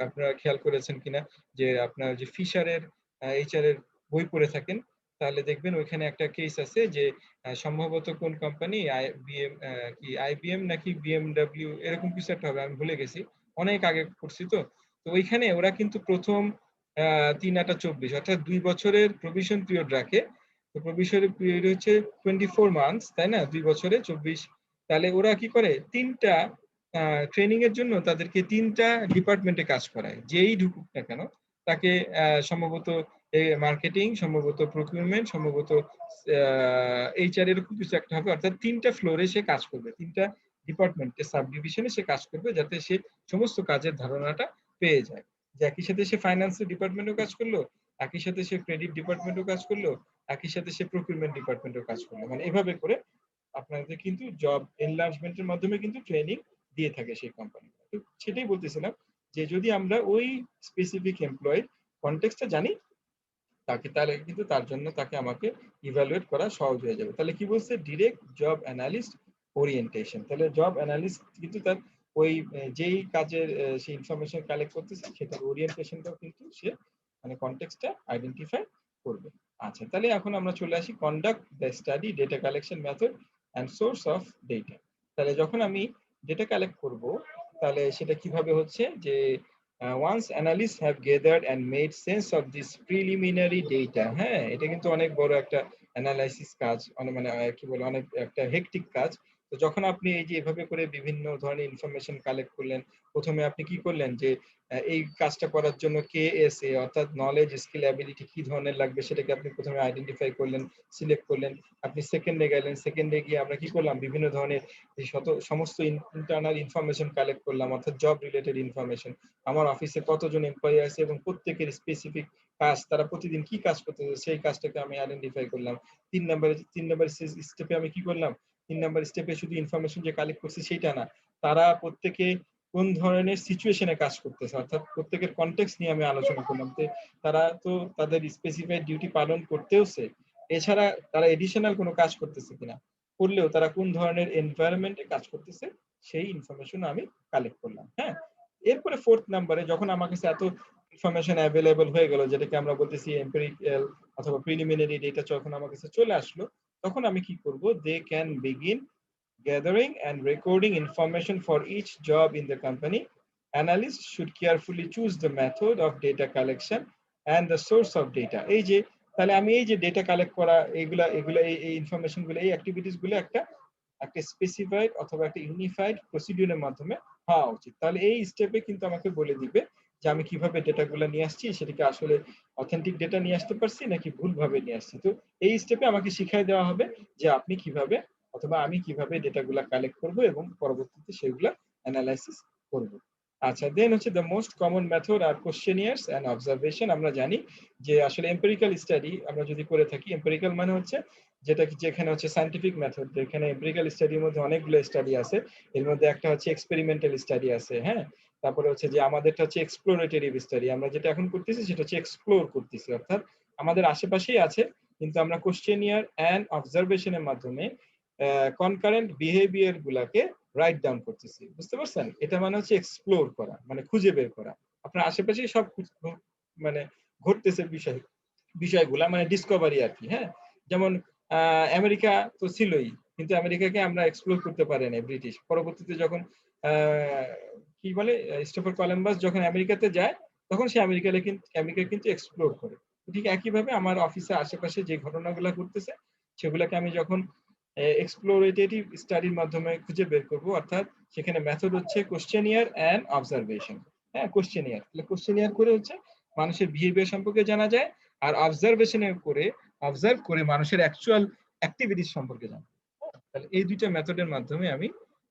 আপনারা খেয়াল করেছেন কিনা, যে আপনার যে ফিশারের এইচআর এর বই পড়ে থাকেন, তাহলে দেখবেন ওইখানে একটা কেস আছে যে সম্ভবত কোন কোম্পানি, আইবিএম নাকি বিএমডব্লিউ, এরকম কিছু একটা হবে, আমি ভুলে গেছি, অনেক আগে করছি তো। তো ওইখানে ওরা কিন্তু প্রথম 3-24 অর্থাৎ 2 বছরের প্রভিশন পিরিয়ড রাখে। তো প্রভিশন পিরিয়ড হচ্ছে 24 মান্থস, তাই না, 2 বছরে 24। তাহলে ওরা কি করে, 3টা ট্রেনিং এর জন্য তাদেরকে 3টা ডিপার্টমেন্টে কাজ করায়, যেই ঢুকুক না কেন তাকে সম্ভবত মার্কেটিং, সম্ভবত প্রকিউরমেন্ট, সম্ভবত এইচআর, এরকম কিছু একটা হবে, অর্থাৎ 3টা ফ্লোরে সে কাজ করবে, 3টা ডিপার্টমেন্টে সাব ডিভিশনে সে কাজ করবে, যাতে সে সমস্ত কাজের ধারণাটা পেয়ে যায়। যে একই সাথে সে ফাইন্যান্সের ডিপার্টমেন্টেও কাজ করলো, একই সাথে সে ক্রেডিট ডিপার্টমেন্টেও কাজ করলো, একই সাথে সে প্রকিউরমেন্ট ডিপার্টমেন্টেও কাজ করলো, মানে এভাবে করে আপনাদের কিন্তু জব এনলার্জমেন্টের মাধ্যমে কিন্তু ট্রেনিং দিয়ে থাকে সেই কোম্পানি। তো সেটাই বলতেছিলাম যে যদি আমরা ওই স্পেসিফিক এমপ্লয়ের কনটেক্সটটা জানি, তাহলে কিন্তু তার জন্য আমাকে ইভালুয়েট করা সহজ হয়ে যাবে। তাহলে কি বলছে, ডিরেক্ট জব অ্যানালিস্ট ওরিয়েন্টেশন। তাহলে জব অ্যানালিস্ট কিন্তু তার ওই যেই কাজের সেই ইনফরমেশন কালেক্ট করতেছে সেটার ওরিয়েন্টেশনটাও কিন্তু সে মানে কনটেক্সটটা আইডেন্টিফাই করবে। আচ্ছা, তাহলে এখন আমরা চলে আসি conduct the study, data collection method and source of data. তাহলে যখন আমি ডেটা কালেক্ট করব, তাহলে সেটা কিভাবে হচ্ছে যে once analysts have gathered and made sense of this preliminary data, হ্যাঁ, এটা কিন্তু অনেক বড় একটা অ্যানালাইসিস কাজ, অনেক মানে কি বলে, অনেক একটা হেক্টিক কাজ। তো যখন আপনি এই যে এভাবে করে বিভিন্ন ধরনের ইনফরমেশন কালেক্ট করলেন, প্রথমে আপনি কি করলেন যে এই কাজটা করার জন্য কেএসএ অর্থাৎ নলেজ, স্কিল, অ্যাবিলিটি কি ধরনের লাগবে সেটাকে আপনি প্রথমে আইডেন্টিফাই করলেন, সিলেক্ট করলেন। আপনি সেকেন্ডে গেলেন, সেকেন্ডে গিয়ে আমরা কি করলাম, বিভিন্ন ধরনের এই সমস্ত ইন্টারনাল ইনফরমেশন কালেক্ট করলাম, অর্থাৎ জব রিলেটেড ইনফরমেশন। আমার অফিসে কতজন এমপ্লয়ি আছে এবং প্রত্যেকের স্পেসিফিক কাজ, তারা প্রতিদিন কি কাজ করতেছে সেই কাজটাকে আমি আইডেন্টিফাই করলাম। 3 নম্বর স্টেপে আমি কি করলাম, 3 নম্বর স্টেপে শুধু ইনফরমেশন যে কালেক্ট করছি সেটা না, তারা প্রত্যেকে কোন ধরনের সিচুয়েশনে কাজ করতেছে, অর্থাৎ প্রত্যেকের কনটেক্সট নিয়ে আমি আলোচনা করলাম। তারা তো তাদের স্পেসিফাইড ডিউটি পালন করতেওছে, এছাড়া তারা এডিশনাল কোনো কাজ করতেছে কিনা, করলেও তারা কোন ধরনের এনভায়রনমেন্টে কাজ করতেছে সেই ইনফরমেশন আমি কালেক্ট করলাম। হ্যাঁ, এরপরে 4th নম্বরে যখন আমার কাছে এত ইনফরমেশন অ্যাভেলেবল হয়ে গেল, যেটাকে আমরা বলতেছি এম্পিরিক্যাল অথবা প্রিলিমিনারি ডেটা, যখন আমার কাছে চলে আসলো, তখন আমি কি করব, they can begin gathering and recording information for each job in the company. Analysts should carefully choose the method of data collection and the source of data। এই যে তাহলে আমি এই যে ডেটা কালেক্ট করা এইগুলা এগুলা এই ইনফরমেশন গুলো এই অ্যাক্টিভিটিস গুলো একটা একটা স্পেসিফাইড অথবা একটা ইউনিফাইড প্রসিডিউরের মাধ্যমে হওয়া উচিত। তাহলে এই স্টেপে কিন্তু আমাকে বলে দিবে যে আমি কিভাবে ডেটাগুলো নিয়ে আসছি, সেটাকে আসলে অথেন্টিক ডেটা নিয়ে আসতে পারছি নাকি ভুলভাবে নিয়ে আসছি। তো এই স্টেপে আমাকে শিখিয়ে দেওয়া হবে যে আপনি কিভাবে অথবা আমি কিভাবে ডেটাগুলো কালেক্ট করব এবং পরবর্তীতে সেগুলো অ্যানালাইসিস করব। আচ্ছা, দেন হচ্ছে the most common method are questionnaires and observation. আমরা জানি যে আসলে এম্পিরিক্যাল স্টাডি আমরা যদি করে থাকি, এম্পিরিক্যাল মানে হচ্ছে যেটা যেখানে হচ্ছে সায়েন্টিফিক মেথড, যেখানে এম্পিরিক্যাল স্টাডির মধ্যে অনেকগুলো স্টাডি আছে। এর মধ্যে একটা হচ্ছে এক্সপেরিমেন্টাল স্টাডি আছে, হ্যাঁ। তারপরে হচ্ছে যে আমাদেরটা হচ্ছে এক্সপ্লোরেটরি স্টাডি, আমরা যেটা এখন করতেছি সেটা হচ্ছে এক্সপ্লোর করতেছি, অর্থাৎ আমাদের আশেপাশেই আছে কিন্তু আমরা কোশ্চেনিয়ার এন্ড অবজারভেশনের মাধ্যমে কনকারেন্ট বিহেভিয়ার গুলাকে রাইট ডাউন করতেছি। বুঝতে পারছেন? এটা মানে হচ্ছে এক্সপ্লোর করা, মানে খুঁজে বের করা। আপনার আশেপাশেই সব মানে ঘটতেছে বিষয়গুলা, মানে ডিসকভারি আর কি, হ্যাঁ। যেমন আমেরিকা তো ছিলই, কিন্তু আমেরিকাকে আমরা এক্সপ্লোর করতে পারি না ব্রিটিশ। পরবর্তীতে যখন কি বলে ক্রিস্টোফার কলম্বাস যখন আমেরিকাতে যায়, তখন সে আমেরিকা কিন্তু এক্সপ্লোর করে। ঠিক একইভাবে আমার অফিসে আশেপাশে যে ঘটনাগুলো ঘটতেছে সেগুলোকে আমি যখন এক্সপ্লোরেটরি স্টাডির মাধ্যমে খুঁজে বের করব, অর্থাৎ সেখানে মেথড হচ্ছে কোশ্চেনিয়ার এন্ড অবজারভেশন। হ্যাঁ, কোশ্চেনিয়ার, তাহলে কোশ্চেনিয়ার করে হচ্ছে মানুষের বিহেভিয়ার সম্পর্কে জানা যায়, আর অবজারভেশনের করে অবজার্ভ করে মানুষের অ্যাকচুয়াল অ্যাক্টিভিটিস সম্পর্কে জানা। তাহলে এই দুইটা মেথডের মাধ্যমে আমি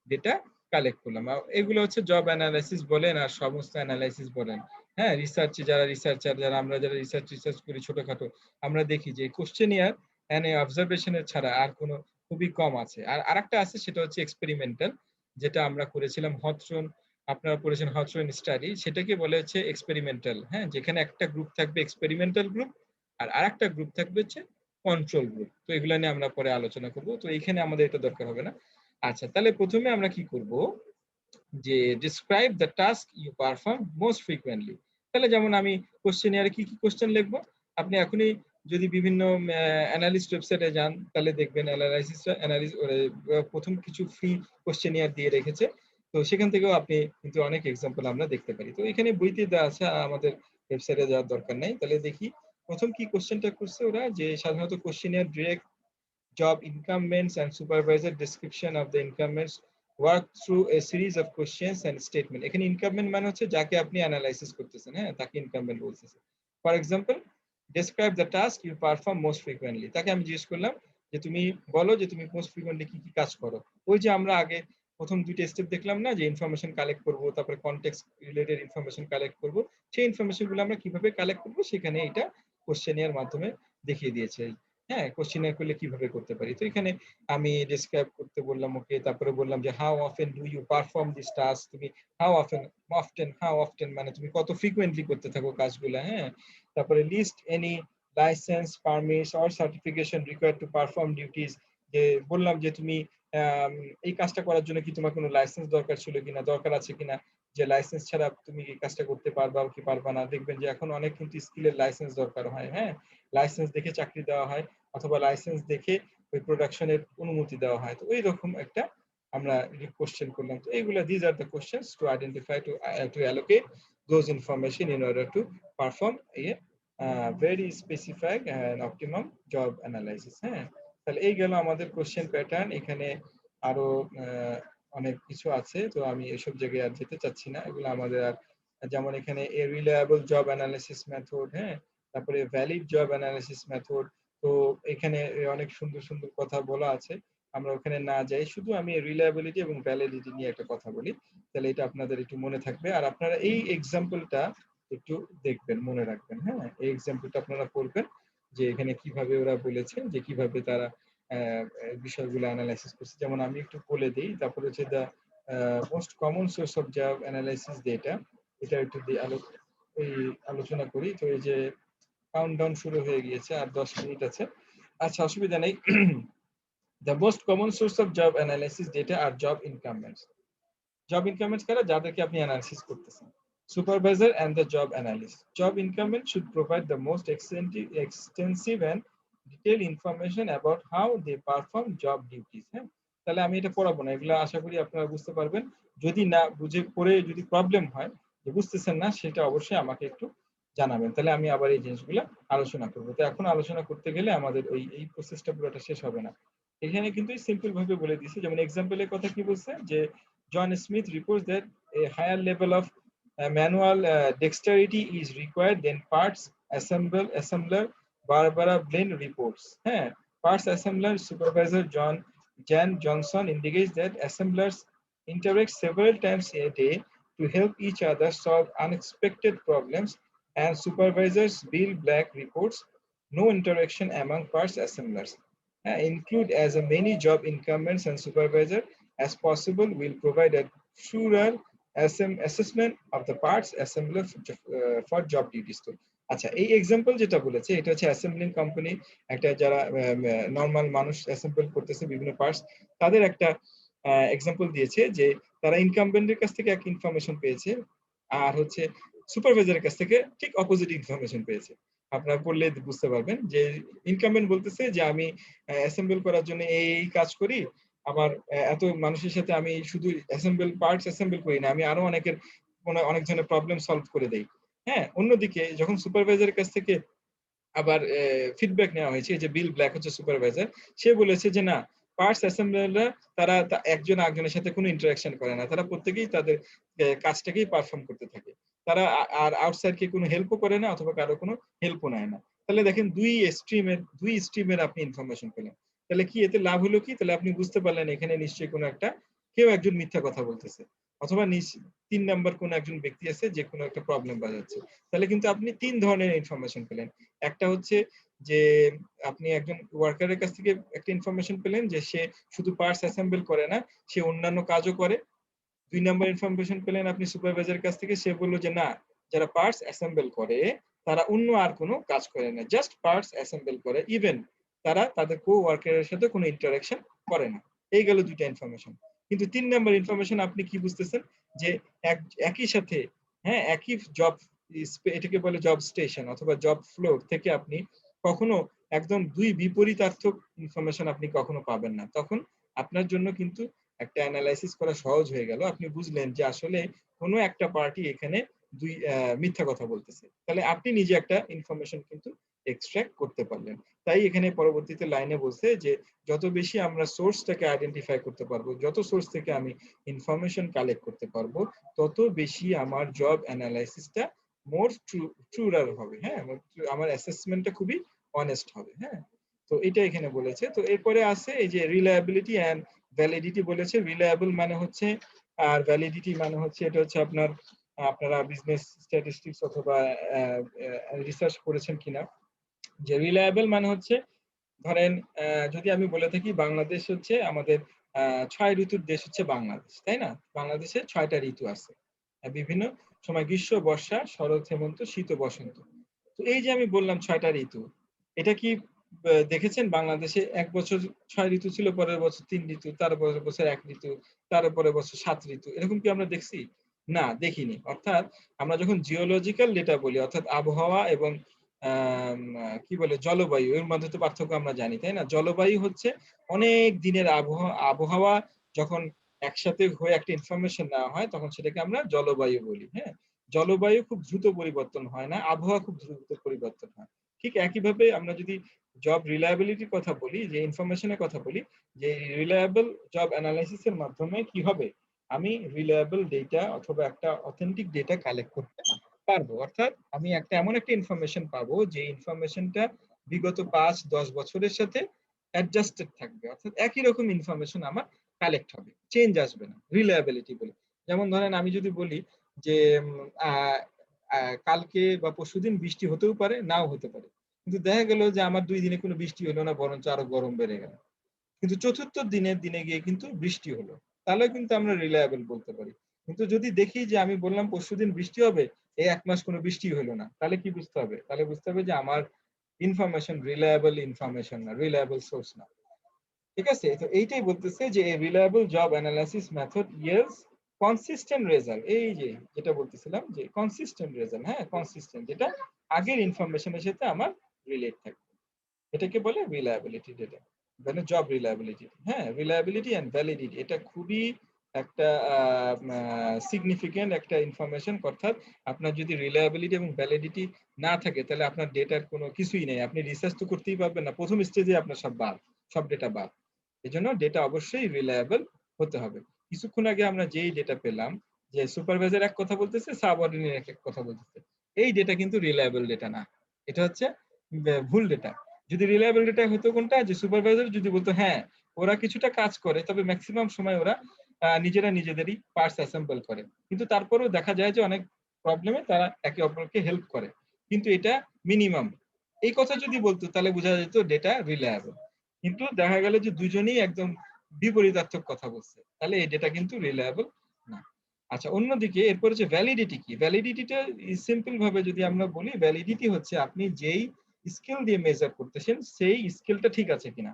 ডেটা কালেক্ট করলাম। এগুলো হচ্ছে জব অ্যানালাইসিস বলেন আর সমস্ত অ্যানালাইসিস বলেন, হ্যাঁ। রিসার্চে যারা রিসার্চার, আমরা যারা রিসার্চ করি ছোটখাটো, আমরা দেখি যে কোশ্চেনিয়ার এন্ড অবজারভেশনের ছাড়া আর কোনো খুবই কম আছে। আর আরেকটা আছে, সেটা হচ্ছে এক্সপেরিমেন্টাল, যেটা আমরা করেছিলাম হথর্ন, আপনারা পড়েছেন হথর্ন স্টাডি, সেটাকে বলে হচ্ছে এক্সপেরিমেন্টাল, হ্যাঁ। যেখানে একটা গ্রুপ থাকবে এক্সপেরিমেন্টাল গ্রুপ আর আরেকটা গ্রুপ থাকবে হচ্ছে কন্ট্রোল গ্রুপ। তো এগুলো নিয়ে আমরা পরে আলোচনা করব, তো এইখানে আমাদের এটা দরকার হবে না। আচ্ছা, তাহলে প্রথমে আমরা কি করব যে describe the task you perform most frequently. তাহলে যেমন আমি কোশ্চেনিয়ারে কি কি কোশ্চেন লিখবো, আপনি এখনই যদি বিভিন্ন অ্যানালিস্ট ওয়েবসাইটে যান তাহলে দেখবেন প্রথম কিছু ফ্রি কোশ্চেনিয়ার দিয়ে রেখেছে, তো সেখান থেকেও আপনি কিন্তু অনেক এক্সাম্পল আমরা দেখতে পারি। তো এখানে বইতে দেওয়া আছে, আমাদের ওয়েবসাইটে যাওয়ার দরকার নেই। তাহলে দেখি প্রথম কি কোশ্চেনটা করছে ওরা, যে সাধারণত questionnaire direct job incumbents and supervisor description of the incumbents work through a series of questions and statement। এখানে ইনকামবেন্ট মানে হচ্ছে যাকে আপনি অ্যানালাইসিস করতেছেন, হ্যাঁ, তাকে ইনকামবেন্ট বলতেছে। For example, describe the task you perform most frequently. তাকে আমি জিজ্ঞেস করলাম যে তুমি বলো যে তুমি মোস্ট ফ্রিকোয়েন্টলি কি কি কাজ করো। ওই যে আমরা আগে প্রথম দুইটা স্টেপ দেখলাম না, যে ইনফরমেশন কালেক্ট করব, তারপরে কনটেক্সট রিলেটেড ইনফরমেশন কালেক্ট করব, সেই ইনফরমেশন গুলো আমরা কিভাবে কালেক্ট করব সেখানে এটা কোশ্চেনিয়ার মাধ্যমে দেখিয়ে দিয়েছে। হ্যাঁ, কোশ্চেনিয়ার করলে কিভাবে করতে পারি। তো এখানে আমি ডেসক্রাইব করতে বললাম ওকে, তারপরে বললাম যে how often do you perform this task. তুমি হাউ অফটেন মানে তুমি কত ফ্রিকোয়েন্টলি করতে থাকো কাজগুলা, হ্যাঁ। তারপরে list any licence, permits or certification required to perform duties. যে বললাম যে তুমি এই কাজটা করার জন্য কি তোমার কোনো লাইসেন্স দরকার ছিল কিনা, দরকার আছে কিনা, যে লাইসেন্স ছাড়া তুমি এই কাজটা করতে পারবা কি পারবা না। দেখবেন যে এখন অনেক কিন্তু স্কিলের লাইসেন্স দরকার হয়, হ্যাঁ। লাইসেন্স দেখে চাকরি দেওয়া হয় অথবা লাইসেন্স দেখে ওই প্রোডাকশনের অনুমতি দেওয়া হয়। তো ওই রকম একটা আমরা কোশ্চেন করলাম। তো এইগুলা this are the questions to identify to allocate those information in order to perform a very specified and optimum job analysis, হ্যাঁ। তাহলে এই গেল আমাদের কোশ্চেন প্যাটার্ন। এখানে আরো অনেক কিছু আছে, তো আমি এসব জায়গায় আর যেতে চাচ্ছি না, এগুলো আমাদের আর, যেমন এখানে এ রিলায়েবল জব অ্যানালিসিস মেথড, হ্যাঁ, তারপরে ভ্যালিড জব অ্যানালিসিস মেথড। তো এখানে অনেক সুন্দর সুন্দর কথা বলা আছে, আমরা ওখানে না যাই, শুধু আমি রিলায়েবিলিটি এবং ভ্যালিডিটি নিয়ে একটা কথা বলি, তাহলে এটা আপনাদের একটু মনে থাকবে। আর আপনারা এই এক্সাম্পলটা একটু দেখবেন, মনে রাখবেন, হ্যাঁ। এই এক্সাম্পলটা আপনারা পড়বেন যে এখানে কিভাবে ওরা বলেছে যে কিভাবে তারা বিষয়গুলো অ্যানালাইসিস করছে। যেমন আমি একটু বলে দিই, তারপরে হচ্ছে the most common source of job analysis data, এটা একটু এই আলোচনা করি। তো এই যে কাউন্টডাউন শুরু হয়ে গিয়েছে, আর 10 মিনিট আছে। আচ্ছা, অসুবিধা নেই। The most common source of job analysis data are job incumbents. Job incumbents কারা, যাদেরকে আপনি অ্যানালাইসিস করতেছেন। Supervisor and the job analyst. Job incumbent should provide the most extensive and detailed information about how they perform job duties, হ্যাঁ। তাহলে আমি এটা পড়াবো না, এগুলো আশা করি আপনারা বুঝতে পারবেন। যদি না বুঝে পড়ে যদি প্রবলেম হয় যে বুঝতেছেন না, সেটা অবশ্যই আমাকে একটু জানাবেন, তাহলে আমি আবার এই জিনিসগুলো আলোচনা করবো। তো এখন আলোচনা করতে গেলে আমাদের এই প্রসেসটা পুরোটা শেষ হবে না। এখানে কিন্তু সিম্পল ভাবে বলে দিছি, যেমন এক্সাম্পলের কথা কি বলছে যে John Smith reports that a higher level of manual dexterity is required than parts assembler Barbara Blaine reports. Parts assembler supervisor Jan Johnson indicates that assemblers interact several times a day to help each other solve unexpected problems, and supervisors Bill Black reports no interaction among parts assemblers. Include as many job incumbents and supervisor as possible will provide a thorough assessment of the parts assembler for job duties. তো আচ্ছা, এই example যেটা বলেছে এটা হচ্ছে assembling company, একটা যারা normal মানুষ অ্যাসেম্বল করতেছে বিভিন্ন পার্টস, তাদের একটা এক্সাম্পল দিয়েছে যে তারা ইনকামবেন্টের কাছ থেকে এক ইনফরমেশন পেয়েছে, আর হচ্ছে সুপারভাইজারের কাছ থেকে ঠিক অপোজিট ইনফরমেশন পেয়েছে। আপনারা পড়লে বুঝতে পারবেন যে ইনকামবেন্ট বলতেছে যে আমি অ্যাসেম্বল করার জন্য এই কাজ করি, আমার এত মানুষের সাথে আমি শুধু পার্টস অ্যাসেম্বল করি না, আমি আরো অনেক ধরনের প্রবলেম সলভ করে দেই। অন্যদিকে যখন সুপারভাইজারের কাছ থেকে আবার ফিডব্যাক নেওয়া হয়েছে, যে বিল ব্ল্যাক হচ্ছে সুপারভাইজার, সে বলেছে যে না, পার্টস অ্যাসেম্বলাররা তারা একজন আরেকজনের সাথে কোনো ইন্টারাকশন করে না, তারা প্রত্যেকেই তাদের কাজটাকেই পারফর্ম করতে থাকে, তারা আর আউটসাইডকে কোনো হেল্পও করে না অথবা কারো কোনো হেল্পও নেয় না। তাহলে দেখেন দুই স্ট্রিমের আপনি ইনফরমেশন পেলেন। তাহলে কি এতে লাভ হলো কি? তাহলে আপনি বুঝতে পারলেন এখানে নিশ্চয়ই কোনো একটা কেউ একজন মিথ্যা কথা বলতেছে, অথবা 3 নাম্বার কোন একজন ব্যক্তি আছে যে কোনো একটা প্রবলেম বাজাচ্ছে। তাহলে কিন্তু আপনি 3 ধরনের ইনফরমেশন পেলেন। একটা হচ্ছে যে আপনি একজন ওয়ার্কারের কাছ থেকে একটা ইনফরমেশন পেলেন যে সে শুধু পার্টস অ্যাসেম্বল করে না, সে অন্যান্য কাজও করে। 2 নাম্বার ইনফরমেশন পেলেন আপনি সুপারভাইজারের কাছ থেকে, সে বললো যে না, যারা পার্টস অ্যাসেম্বল করে তারা অন্য আর কোনো কাজ করে না, জাস্ট পার্টস অ্যাসেম্বল করে, ইভেন তারা তাদের কো ওয়ার্কারের সাথে কোনো ইন্টারাকশন করে না। এই গেল 2টা ইনফরমেশন। কিন্তু 3 নাম্বার ইনফরমেশন আপনি কি বুঝতেছেন যে একই সাথে একই জব, এটাকে বলে জব স্টেশন অথবা জব ফ্লোর থেকে আপনি কখনো একদম 2 বিপরীতার্থক ইনফরমেশন আপনি কখনো পাবেন না। তখন আপনার জন্য কিন্তু একটা অ্যানালাইসিস করা সহজ হয়ে গেল, আপনি বুঝলেন যে আসলে কোনো একটা পার্টি এখানে মিথ্যা কথা বলতেছে, তাহলে আপনি নিজে একটা ইনফরমেশন কিন্তু এক্সট্রাক্ট করতে পারলেন। তাই এখানে পরবর্তীতে লাইনে বলছে যে যত বেশি আমরা সোর্সটাকে আইডেন্টিফাই করতে পারবো, যত সোর্স থেকে আমি ইনফরমেশন কালেক্ট করতে পারবো, তত বেশি আমার জব অ্যানালাইসিসটা মোর ট্রুরার হবে। আমার অ্যাসেসমেন্টটা খুবই অনেস্ট হবে। তো এটা এখানে বলেছে। তো এরপরে আছে এই যে রিলায়েবিলিটি এন্ড ভ্যালিডিটি বলেছে। রিলায়েবল মানে হচ্ছে, আর ভ্যালিডিটি মানে হচ্ছে, এটা হচ্ছে আপনারা বিজনেস স্ট্যাটিস্টিক্স অথবা রিসার্চ করেছেন কিনা, যে রিলায়েবল মানে হচ্ছে ধরেন যদি আমি বলে থাকি বাংলাদেশ হচ্ছে আমাদের 6 ঋতুর দেশ হচ্ছে বাংলাদেশ, তাই না? বাংলাদেশে 6টা ঋতু আছে, বিভিন্ন সময় গ্রীষ্ম, বর্ষা, শরৎ, হেমন্ত, শীত ও বসন্ত। তো এই যে আমি বললাম 6টা ঋতু, এটা কি দেখেছেন বাংলাদেশে এক বছর 6 ঋতু ছিল, পরের বছর 3 ঋতু, তারপরের বছর 1 ঋতু, তারপরের বছর 7 ঋতু, এরকম কি আমরা দেখছি? না, দেখিনি। অর্থাৎ আমরা যখন জিওলজিক্যাল ডেটা বলি, অর্থাৎ আবহাওয়া এবং কি বলে জলবায়ু, এর মধ্যে তো পার্থক্য আমরা জানি, তাই না? জলবায়ু হচ্ছে অনেক দিনের আবহাওয়া যখন একসাথে হয়ে একটা ইনফরমেশন নেওয়া হয় তখন সেটাকে আমরা জলবায়ু বলি। জলবায়ু খুব দ্রুত পরিবর্তন হয় না, আবহাওয়া খুব দ্রুত পরিবর্তন হয়। ঠিক একইভাবে আমরা যদি জব রিলায়েবিলিটির কথা বলি, যে ইনফরমেশনের কথা বলি, যে রিলায়েবল জব অ্যানালাইসিসের মাধ্যমে কি হবে, আমি রিলায়েবল ডেটা অথবা একটা অথেন্টিক ডেটা কালেক্ট করতে পারবো। অর্থাৎ আমি এমন একটা ইনফরমেশন পাবো যে ইনফরমেশনটা বিগত 5-10 বছরের সাথে অ্যাডজাস্টেড থাকবে, অর্থাৎ একই রকম ইনফরমেশন আমার কালেক্ট হবে, চেঞ্জ আসবে না, রিলায়েবিলিটি বলে। যেমন ধরেন আমি যদি বলি যে কালকে বা পরশুদিন বৃষ্টি হতেও পারে, নাও হতে পারে, কিন্তু দেখা গেল যে আমার 2 দিনে কোনো বৃষ্টি হলো না, বরঞ্চ আরো গরম বেড়ে গেল, কিন্তু চতুর্থ দিনে গিয়ে কিন্তু বৃষ্টি হলো, তাহলে কিন্তু আমরা রিলায়েবল বলতে পারি। কিন্তু যদি দেখি যে আমি বললাম পরশুদিন বৃষ্টি হবে, এই 1 মাস কোনো বৃষ্টি হলো না, তাহলে কি বুঝতে হবে? তাহলে বুঝতে হবে যে আমার ইনফরমেশন রিলায়েবল ইনফরমেশন না, রিলায়েবল সোর্স না। ঠিক আছে? তো এইটাই বলতেছে যে reliable job analysis method yields consistent result. এই যে যেটা বলতেছিলাম যে কনসিস্টেন্ট রেজাল্ট, কনসিস্টেন্ট, যেটা আগের ইনফরমেশনের সাথে আমার রিলেট থাকবে, এটাকে বলে রিলায়েবিলিটি ডেটা, মানে job reliability. Reliability and validity, এটা খুবই একটা সিগনিফিকেন্ট একটা ইনফরমেশন, অর্থাৎ আপনার যদি রিলায়েবিলিটি এবং ভ্যালিডিটি না থাকে তাহলে আপনার ডেটার কোনো কিছুই নেই, আপনি রিসার্চ তো করতেই পারবেন না, প্রথম স্টেজে আপনার সব ডেটা বাদ। এই জন্য ডেটা অবশ্যই রিলায়েবল হতে হবে। কিছুক্ষণ আগে আমরা যেই ডেটা পেলাম যে সুপারভাইজার এক কথা বলতেছে, সাবঅর্ডিনেট এক কথা বলতেছে, এই ডেটা কিন্তু রিলায়েবল ডেটা না, এটা হচ্ছে ভুল ডেটা। যদি রিলায়েবল ডেটা হতো কোনটা, যে সুপারভাইজার যদি বলতো হ্যাঁ ওরা কিছুটা কাজ করে তবে ম্যাক্সিমাম সময় ওরা নিজেরা নিজেদেরই পার্টস অ্যাসেম্বল করে, কিন্তু তারপরেও দেখা যায় যে অনেক প্রবলেমে তারা একে অপরকে হেল্প করে, কিন্তু এটা মিনিমাম। এই কথা যদি বলতো তাহলে বোঝা যেত ডেটা রিলায়েবল, কিন্তু দেখা গেল যে দুজনেই একদম বিপরীতার্থক কথা বলছে, তাহলে এই ডেটা কিন্তু রিলায়েবল না। আচ্ছা, অন্যদিকে এরপর হচ্ছে ভ্যালিডিটি কি? ভ্যালিডিটিটা সিম্পল ভাবে যদি আমরা বলি, ভ্যালিডিটি হচ্ছে আপনি যেই স্কেল দিয়ে মেজার করতেছেন সেই স্কেলটা ঠিক আছে কিনা।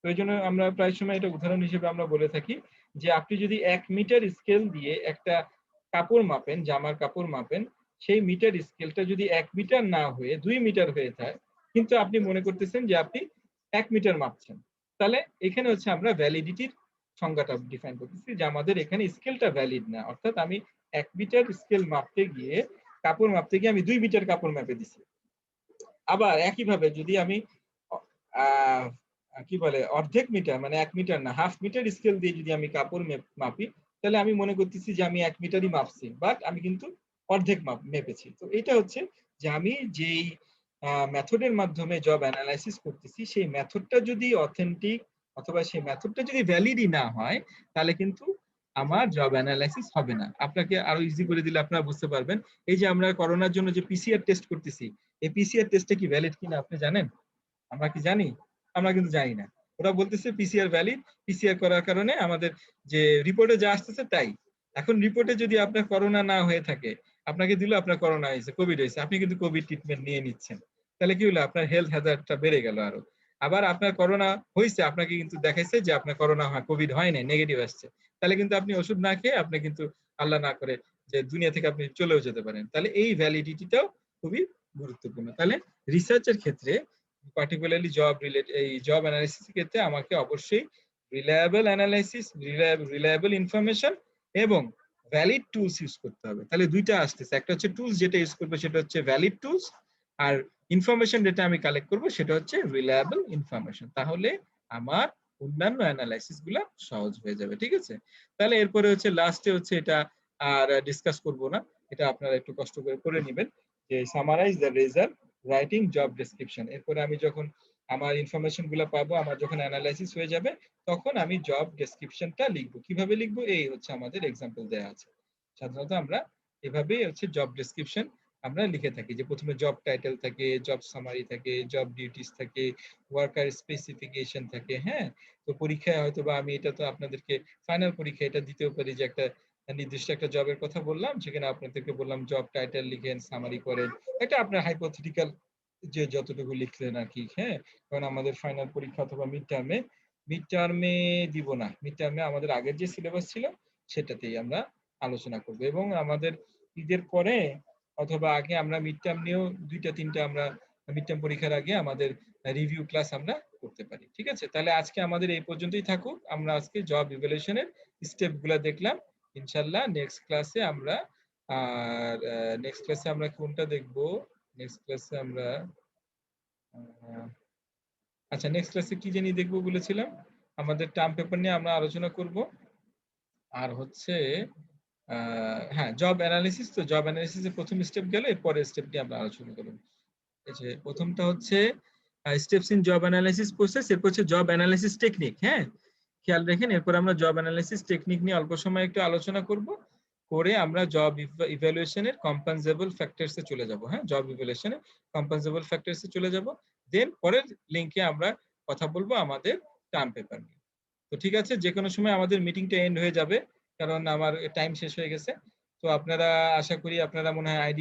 তো এই জন্য আমরা প্রায় সময় এটা উদাহরণ হিসেবে আমরা বলে থাকি যে আপনি যদি 1 মিটার স্কেল দিয়ে একটা কাপড় মাপেন, জামার কাপড় মাপেন, সেই মিটার স্কেলটা যদি 1 মিটার না হয়ে 2 মিটার হয়ে যায়, কিন্তু আপনি মনে করতেছেন যে আপনি 1 মিটার মাপছেন, তাহলে এখানে হচ্ছে আমরা ভ্যালিডিটির সংজ্ঞাটা ডিফাইন করতেছি যে আমাদের এখানে স্কেলটা ভ্যালিড না, অর্থাৎ আমি 1 মিটার স্কেল মাপতে গিয়ে কাপড় মাপতে গিয়ে আমি 2 মিটার কাপড় মাপে দিছি। আবার একইভাবে যদি আমি আহ কি বলে অর্ধেক মিটার, মানে 1 মিটার না, হাফ মিটার স্কেল দিয়ে যদি আমি কাপড় মাপি, তাহলে আমি মনে করতেছি যে আমি 1 মিটারই মাপছি, বাট আমি কিন্তু অর্ধেক মেপেছি। তো এটা হচ্ছে যে আমি যেই মেথডের মাধ্যমে জব অ্যানালাইসিস করতেছি সেই মেথডটা যদি অথেন্টিক অথবা সেই মেথডটা যদি ভ্যালিডই না হয়, তাহলে কিন্তু আমার জব অ্যানালাইসিস হবে না। আপনাকে আরো ইজি করে দিলে আপনারা বুঝতে পারবেন, এই যে আমরা করোনার জন্য যে পিসিআর টেস্ট করতেছি, এই পিসিআর টেস্টটা কি ভ্যালিড কিনা আপনি জানেন? আমরা কি জানি? আমরা কিন্তু জানি না। ওরা বলতেছে পিসিআর ভ্যালিড, পিসিআর করার কারণে আমাদের যে রিপোর্টে যা আসতেছে তাই। এখন রিপোর্টে যদি আপনার করোনা না হয়ে থাকে, আপনাকে দিল আপনার করোনা হয়েছে, কোভিড হয়েছে, আপনি কিন্তু কোভিড ট্রিটমেন্ট নিয়ে নিচ্ছেন, তাহলে কি হলো? আপনার হেলথ হ্যাজার্ডটা বেড়ে গেল আরো। আবার আপনার করোনা হয়েছে, আপনাকে কিন্তু দেখাইছে যে আপনার করোনা হয়, কোভিড হয় না, নেগেটিভ আসছে, তাহলে কিন্তু আপনি ওষুধ না খেয়ে আপনি কিন্তু আল্লাহ না করে যে দুনিয়া থেকে আপনি চলেও যেতে পারেন। তাহলে এই ভ্যালিডিটিটাও খুবই গুরুত্বপূর্ণ। তাহলে রিসার্চের ক্ষেত্রে পার্টিকুলারলি জব অ্যানালাইসিসের ক্ষেত্রে আমাকে অবশ্যই রিলায়েবল অ্যানালাইসিস, রিলায়েবল ইনফরমেশন এবং ভ্যালিড টুলস ইউজ করতে হবে। তাহলে দুইটা আসতেছে, একটা হচ্ছে টুলস যেটা ইউজ করবে সেটা হচ্ছে ভ্যালিড টুলস, আর ইনফরমেশন যেটা আমি কালেক্ট করব সেটা হচ্ছে রিলায়েবল ইনফরমেশন। তাহলে আমার অন্যান্য অ্যানালাইসিস গুলা সহজ হয়ে যাবে। ঠিক আছে? তাহলে এরপরে হচ্ছে লাস্টে হচ্ছে এটা আর ডিসকাস করব না, এটা আপনারা একটু কষ্ট করে করে নেবেন, যে summarise the result, writing job description. এরপরে আমি যখন আমার ইনফরমেশন গুলো পাবো, আমার যখন অ্যানালাইসিস হয়ে যাবে, তখন আমি জব ডেসক্রিপশনটা লিখবো। কিভাবে লিখবো? এই হচ্ছে আমাদের এক্সাম্পল দেওয়া আছে। সাধারণত আমরা এভাবেই হচ্ছে জব ডেসক্রিপশন আমরা লিখে থাকি, যে প্রথমে জব টাইটেল থাকে, জব সামারি থাকে, জব ডিউটিস থাকে, ওয়ার্কার স্পেসিফিকেশন থাকে। হ্যাঁ, তো পরীক্ষায় হয়তো বা আমি এটা তো আপনাদেরকে ফাইনাল পরীক্ষা এটা দিতেও পারি, যে একটা নির্দিষ্ট একটা জবের কথা বললাম, সেখানে আপনাদেরকে বললাম জব টাইটেল লিখেন, সামারি করেন, এটা আপনার হাইপোথেটিক্যাল যে যতটুকু লিখলেন আর কি। হ্যাঁ, কারণ আমাদের ফাইনাল পরীক্ষা অথবা মিড টার্মে দিব না, মিড টার্মে আমাদের আগের যে সিলেবাস ছিল সেটাতেই আমরা আলোচনা করব, এবং আমাদের ঈদের পরে অথবা আগে আমরা মিড টার্ম নিয়েও 2-3টা আমরা মিড টার্ম পরীক্ষার আগে আমাদের রিভিউ ক্লাস আমরা করতে পারি। ঠিক আছে? তাহলে আজকে আমাদের এই পর্যন্তই থাকুক। আমরা আজকে জব ইভ্যালুয়েশনের স্টেপগুলো দেখলাম। ইনশাআল্লাহ নেক্সট ক্লাসে আমরা কোনটা দেখব? নেক্সট ক্লাসে আমরা আচ্ছা, নেক্সট ক্লাসে কি জানি দেখবো বলেছিলাম? আমাদের টার্ম পেপার নিয়ে আমরা আলোচনা করব। আর হচ্ছে হ্যাঁ, জব অ্যানালিসিস। তো জব অ্যানালিসিসের প্রথম স্টেপ গেল, এর পরের স্টেপ নিয়ে আমরা আলোচনা করব। এই যে প্রথমটা হচ্ছে steps in job analysis process, এরপর হচ্ছে জব অ্যানালিসিস টেকনিক। হ্যাঁ, খেয়াল রাখেন, এরপর আমরা জব অ্যানালিসিস টেকনিক নিয়ে অল্প সময় একটু আলোচনা করব, করে আমরা জব ইভ্যালুয়েশনের কম্পেনসেবল ফ্যাক্টরসে চলে যাব। হ্যাঁ, জব ইভ্যালুয়েশনের কম্পেনসেবল ফ্যাক্টরসে চলে যাব। দেন পরের লিংকে আমরা কথা বলবো আমাদের টার্ম পেপার নিয়ে। তো ঠিক আছে, যে কোনো সময় আমাদের মিটিংটা এন্ড হয়ে যাবে, কারণ আমার টাইম শেষ হয়ে গেছে। তো আপনারা, আশা করি আপনারা মনে হয় আইডি